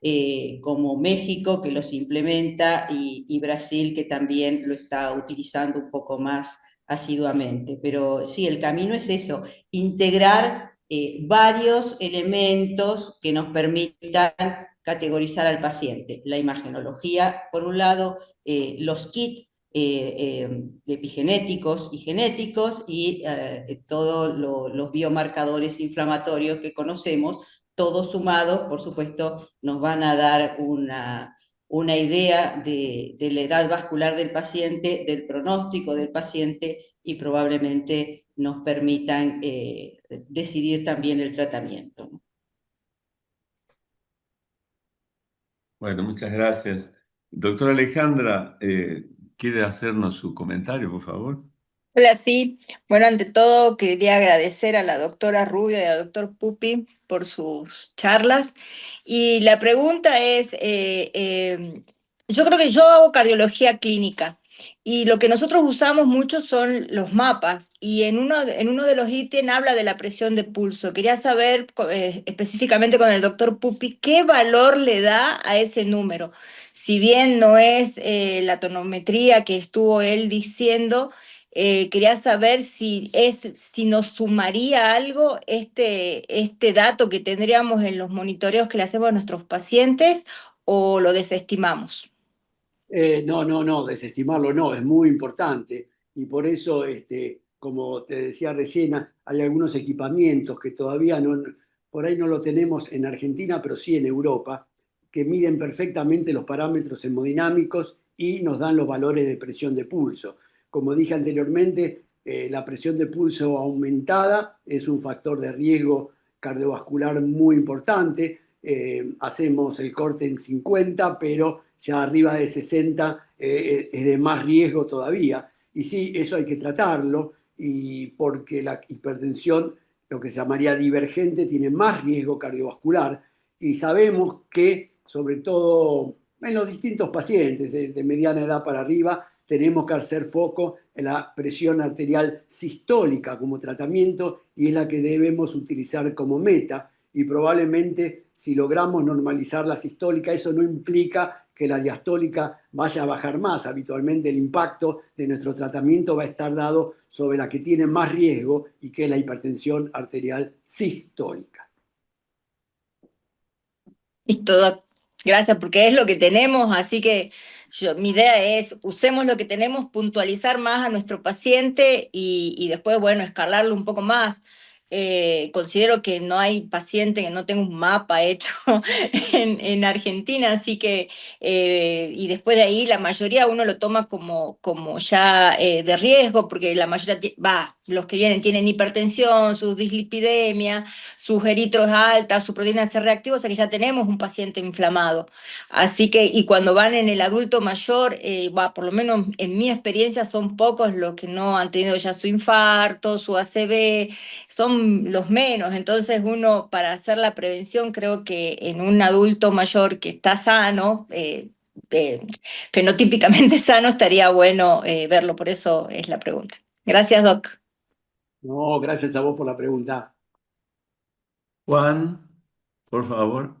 como México, que los implementa, y Brasil, que también lo está utilizando un poco más asiduamente. Pero sí, el camino es eso, integrar varios elementos que nos permitan categorizar al paciente. La imagenología, por un lado, los kits epigenéticos y genéticos y todos los biomarcadores inflamatorios que conocemos, todos sumados, por supuesto, nos van a dar una idea de la edad vascular del paciente, del pronóstico del paciente y probablemente nos permitan decidir también el tratamiento. Bueno, muchas gracias. Doctora Alejandra, ¿quiere hacernos su comentario, por favor? Hola, sí. Bueno, ante todo quería agradecer a la doctora Rubio y al doctor Pupi por sus charlas. Y la pregunta es, yo creo que yo hago cardiología clínica y lo que nosotros usamos mucho son los mapas y en uno de los ítems habla de la presión de pulso. Quería saber específicamente con el doctor Pupi qué valor le da a ese número. Si bien no es la tonometría que estuvo él diciendo, quería saber si nos sumaría algo este dato que tendríamos en los monitoreos que le hacemos a nuestros pacientes o lo desestimamos. No, desestimarlo no, es muy importante y por eso, como te decía recién, hay algunos equipamientos que todavía no, por ahí no lo tenemos en Argentina, pero sí en Europa, que miden perfectamente los parámetros hemodinámicos y nos dan los valores de presión de pulso. Como dije anteriormente, la presión de pulso aumentada es un factor de riesgo cardiovascular muy importante. Hacemos el corte en 50, pero ya arriba de 60 es de más riesgo todavía. Y sí, eso hay que tratarlo, y porque la hipertensión, lo que se llamaría divergente, tiene más riesgo cardiovascular. Y sabemos que, sobre todo en los distintos pacientes de mediana edad para arriba, tenemos que hacer foco en la presión arterial sistólica como tratamiento y es la que debemos utilizar como meta. Y probablemente si logramos normalizar la sistólica, eso no implica que la diastólica vaya a bajar más. Habitualmente el impacto de nuestro tratamiento va a estar dado sobre la que tiene más riesgo y que es la hipertensión arterial sistólica. Listo, doc. Gracias, porque es lo que tenemos, así que mi idea es usemos lo que tenemos, puntualizar más a nuestro paciente y después, bueno, escalarlo un poco más. Considero que no hay paciente que no tenga un mapa hecho en Argentina, así que, y después de ahí la mayoría uno lo toma como ya de riesgo, porque la mayoría, los que vienen tienen hipertensión, su dislipidemia, sus eritros altas, su proteína C reactiva, o sea que ya tenemos un paciente inflamado. Así que, y cuando van en el adulto mayor, por lo menos en mi experiencia, son pocos los que no han tenido ya su infarto, su ACV, son los menos. Entonces uno, para hacer la prevención, creo que en un adulto mayor que está sano, eh, fenotípicamente sano, estaría bueno verlo. Por eso es la pregunta. Gracias, Doc. No, gracias a vos por la pregunta. Juan, por favor.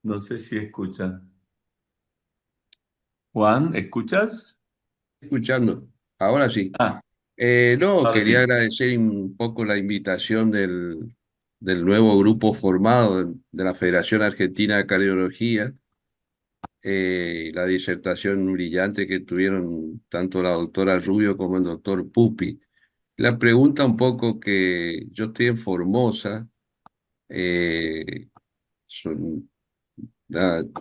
No sé si escuchan. Juan, ¿escuchas? Escuchando, ahora sí. Ah, No, ahora quería sí. agradecer un poco la invitación del nuevo grupo formado de la Federación Argentina de Cardiología, la disertación brillante que tuvieron tanto la doctora Rubio como el doctor Pupi. La pregunta un poco que yo estoy en Formosa, eh, son-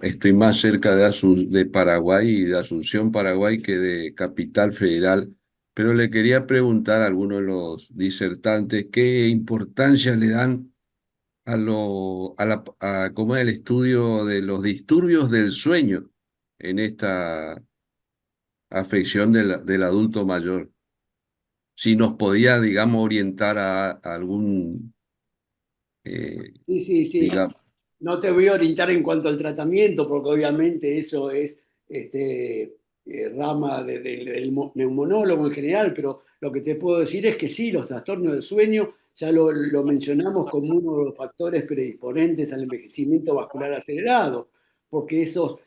estoy más cerca de Paraguay y de Asunción, Paraguay, que de Capital Federal, pero le quería preguntar a algunos de los disertantes qué importancia le dan a cómo es el estudio de los disturbios del sueño en esta afección del adulto mayor. Si nos podía, digamos, orientar a algún, Sí, sí, sí. digamos, No te voy a orientar en cuanto al tratamiento, porque obviamente eso es rama del neumonólogo en general, pero lo que te puedo decir es que sí, los trastornos del sueño, ya lo mencionamos como uno de los factores predisponentes al envejecimiento vascular acelerado, porque esos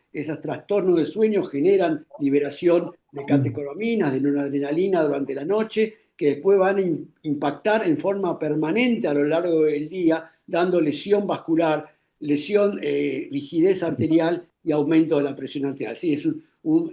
trastornos de sueño generan liberación de catecolaminas, de noradrenalina durante la noche, que después van a impactar en forma permanente a lo largo del día, dando lesión vascular, lesión, rigidez arterial y aumento de la presión arterial. Sí, es un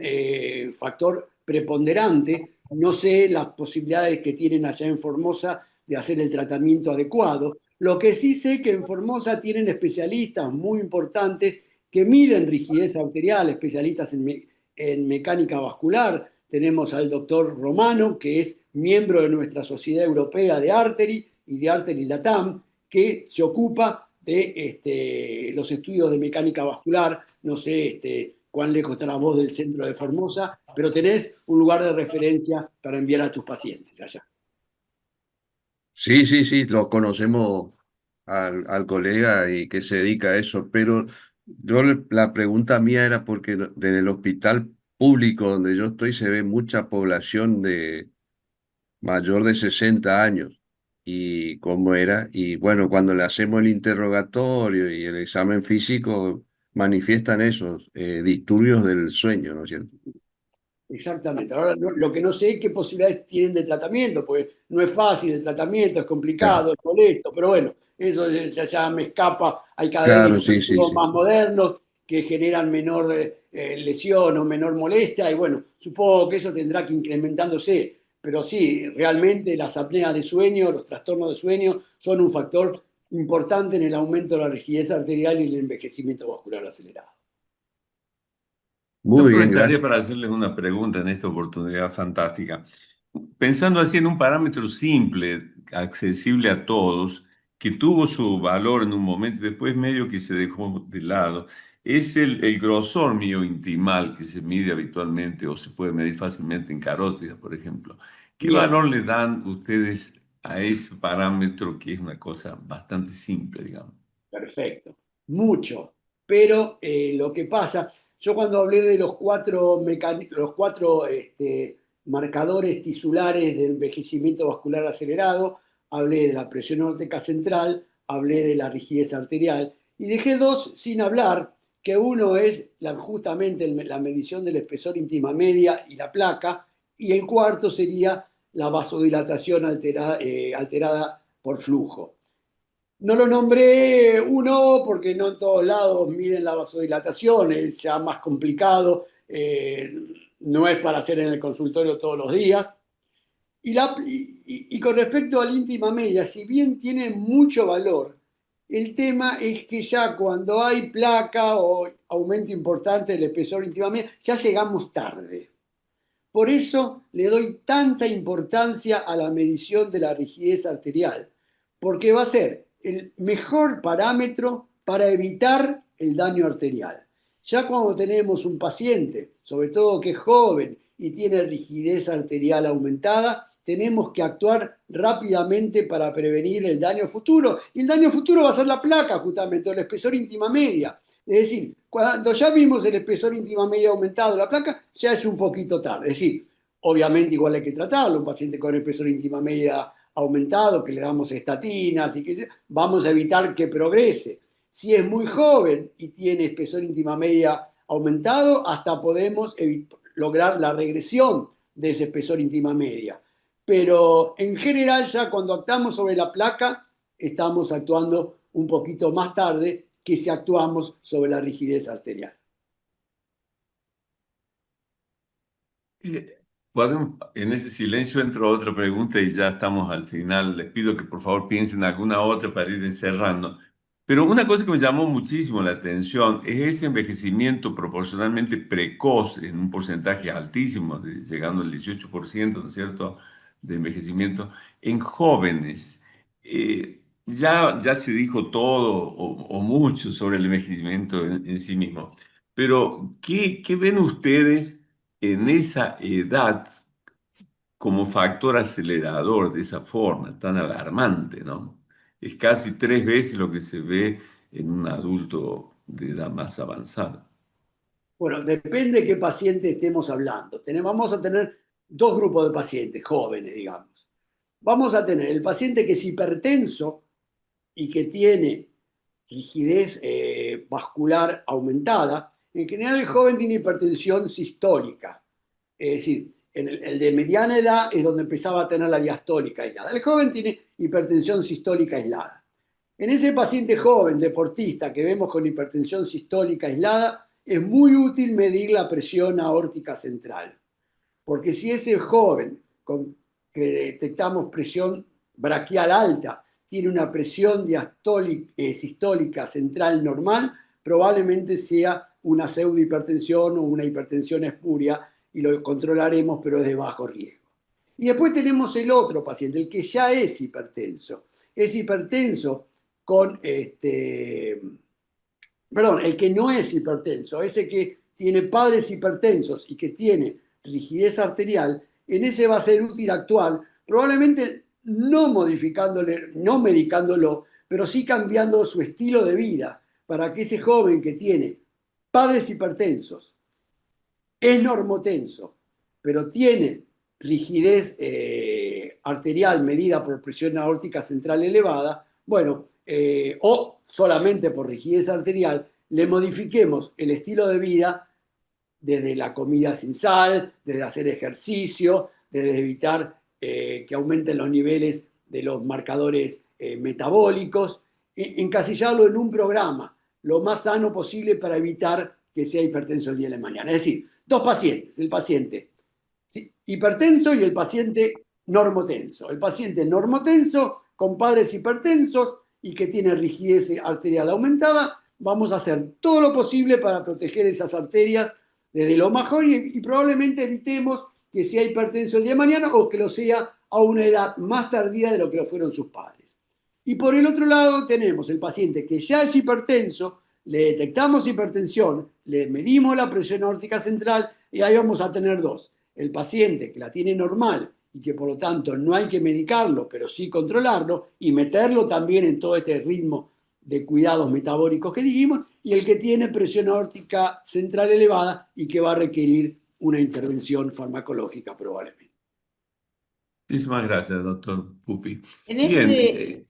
factor preponderante. No sé las posibilidades que tienen allá en Formosa de hacer el tratamiento adecuado. Lo que sí sé que en Formosa tienen especialistas muy importantes que miden rigidez arterial, especialistas en mecánica vascular. Tenemos al doctor Romano, que es miembro de nuestra Sociedad Europea de Artery y de Artery Latam, que se ocupa de los estudios de mecánica vascular. No sé cuán lejos estará vos del centro de Formosa, pero tenés un lugar de referencia para enviar a tus pacientes allá. sí, sí, sí, lo conocemos al colega y que se dedica a eso, pero la pregunta mía era porque en el hospital público donde yo estoy se ve mucha población de mayor de 60 años y cómo era, y bueno, cuando le hacemos el interrogatorio y el examen físico manifiestan esos disturbios del sueño, ¿no es cierto? Exactamente. Ahora, lo que no sé es qué posibilidades tienen de tratamiento, pues no es fácil el tratamiento, es Claro, complicado, es molesto, pero bueno, eso ya me escapa. Hay cada vez claro, sí, sí, dispositivos sí. más modernos que generan menor lesión o menor molestia, y bueno, supongo que eso tendrá que ir incrementándose. Pero sí, realmente las apneas de sueño, los trastornos de sueño son un factor importante en el aumento de la rigidez arterial y el envejecimiento vascular acelerado. Yo Muy bien, aprovecharía gracias. para hacerles una pregunta en esta oportunidad fantástica. Pensando así en un parámetro simple, accesible a todos, que tuvo su valor en un momento y después medio que se dejó de lado, es el grosor miointimal que se mide habitualmente o se puede medir fácilmente en carótidas, por ejemplo. ¿Qué Bien. valor le dan ustedes a ese parámetro que es una cosa bastante simple, digamos. Perfecto, mucho. Pero lo que pasa, yo cuando hablé de los cuatro marcadores tisulares de envejecimiento vascular acelerado, hablé de la presión aórtica central, hablé de la rigidez arterial y dejé dos sin hablar, que uno es justamente la medición del espesor íntima media y la placa, y el cuarto sería la vasodilatación alterada por flujo. No lo nombré uno porque no en todos lados miden la vasodilatación, es ya más complicado, no es para hacer en el consultorio todos los días. Y con respecto al íntima media, si bien tiene mucho valor, el tema es que ya cuando hay placa o aumento importante del espesor íntima media, ya llegamos tarde. Por eso le doy tanta importancia a la medición de la rigidez arterial, porque va a ser el mejor parámetro para evitar el daño arterial. Ya cuando tenemos un paciente, sobre todo que es joven y tiene rigidez arterial aumentada, tenemos que actuar rápidamente para prevenir el daño futuro. Y el daño futuro va a ser la placa, justamente, o el espesor íntima media. Es decir, cuando ya vimos el espesor íntima media aumentado de la placa, ya es un poquito tarde. Es decir, obviamente igual hay que tratarlo. Un paciente con espesor íntima media aumentado, que le damos estatinas y que vamos a evitar que progrese. Si es muy joven y tiene espesor íntima media aumentado, hasta podemos lograr la regresión de ese espesor íntima media. Pero en general ya cuando actuamos sobre la placa, estamos actuando un poquito más tarde que si actuamos sobre la rigidez arterial. En ese silencio entró otra pregunta y ya estamos al final. Les pido que por favor piensen en alguna otra para ir encerrando. Pero una cosa que me llamó muchísimo la atención es ese envejecimiento proporcionalmente precoz en un porcentaje altísimo, llegando al 18%, ¿no es cierto?, de envejecimiento en jóvenes. Ya se dijo todo o mucho sobre el envejecimiento en sí mismo. Pero, ¿qué ven ustedes en esa edad como factor acelerador de esa forma tan alarmante, ¿no? Es casi 3 veces lo que se ve en un adulto de edad más avanzada. Bueno, depende de qué paciente estemos hablando. Vamos a tener dos grupos de pacientes jóvenes, digamos. Vamos a tener el paciente que es hipertenso y que tiene rigidez vascular aumentada. En general, el joven tiene hipertensión sistólica. Es decir, el de mediana edad es donde empezaba a tener la diastólica aislada. El joven tiene hipertensión sistólica aislada. En ese paciente joven, deportista, que vemos con hipertensión sistólica aislada, es muy útil medir la presión aórtica central. Porque si ese joven que detectamos presión braquial alta tiene una presión sistólica central normal, probablemente sea una pseudohipertensión o una hipertensión espuria y lo controlaremos, pero es de bajo riesgo. Y después tenemos el otro paciente, el que ya es hipertenso. Es hipertenso con el que no es hipertenso, ese que tiene padres hipertensos y que tiene rigidez arterial, en ese va a ser útil actual, probablemente no modificándole, no medicándolo, pero sí cambiando su estilo de vida para que ese joven que tiene padres hipertensos, es normotenso, pero tiene rigidez arterial medida por presión aórtica central elevada, bueno, o solamente por rigidez arterial, le modifiquemos el estilo de vida desde la comida sin sal, desde hacer ejercicio, desde evitar que aumenten los niveles de los marcadores metabólicos, encasillarlo en un programa lo más sano posible para evitar que sea hipertenso el día de la mañana. Es decir, dos pacientes, el paciente hipertenso y el paciente normotenso. El paciente normotenso con padres hipertensos y que tiene rigidez arterial aumentada, vamos a hacer todo lo posible para proteger esas arterias desde lo mejor y probablemente evitemos que sea hipertenso el día de mañana o que lo sea a una edad más tardía de lo que lo fueron sus padres. Y por el otro lado tenemos el paciente que ya es hipertenso, le detectamos hipertensión, le medimos la presión aórtica central y ahí vamos a tener dos. El paciente que la tiene normal y que por lo tanto no hay que medicarlo, pero sí controlarlo y meterlo también en todo este ritmo de cuidados metabólicos que dijimos, y el que tiene presión aórtica central elevada y que va a requerir una intervención farmacológica probablemente. Muchísimas gracias, doctor Pupi. En Bien,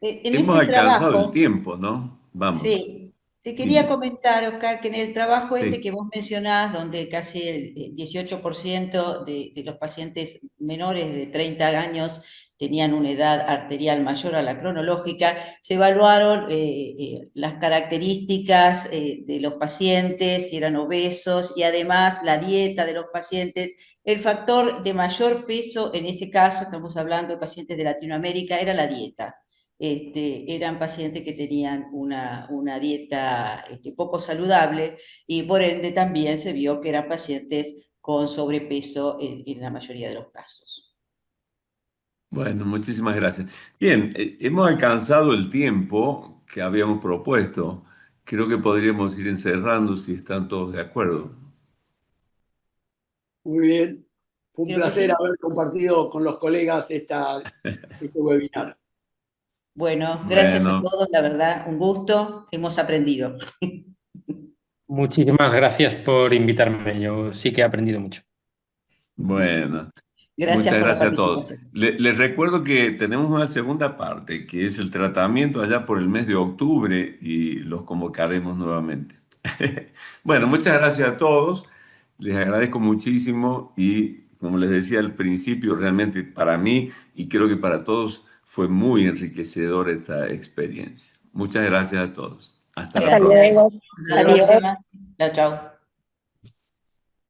en hemos ese alcanzado el trabajo, tiempo, ¿no? Vamos, sí, te quería dime. comentar, Oscar, que en el trabajo este Sí. que vos mencionás, donde casi el 18% de los pacientes menores de 30 años tenían una edad arterial mayor a la cronológica, se evaluaron las características de los pacientes, si eran obesos, y además la dieta de los pacientes. El factor de mayor peso, en ese caso, estamos hablando de pacientes de Latinoamérica, era la dieta. Eran pacientes que tenían una dieta poco saludable y por ende también se vio que eran pacientes con sobrepeso en la mayoría de los casos. Bueno, muchísimas gracias. Bien, hemos alcanzado el tiempo que habíamos propuesto. Creo que podríamos ir encerrando si están todos de acuerdo. Muy bien, fue un Creo que placer sí. haber compartido con los colegas este webinar. Bueno, gracias a Bueno, todos, la verdad, un gusto, hemos aprendido. Muchísimas gracias por invitarme. Yo sí que he aprendido mucho. bueno. Gracias Muchas por la gracias a todos. participación. Les recuerdo que tenemos una segunda parte, que es el tratamiento allá por el mes de octubre y los convocaremos nuevamente. Bueno, muchas gracias a todos. Les agradezco muchísimo y como les decía al principio, realmente para mí y creo que para todos fue muy enriquecedora esta experiencia. Muchas gracias a todos. Hasta la Hasta próxima. Gracias. luego. Hasta la Adiós. próxima. Chao, chao.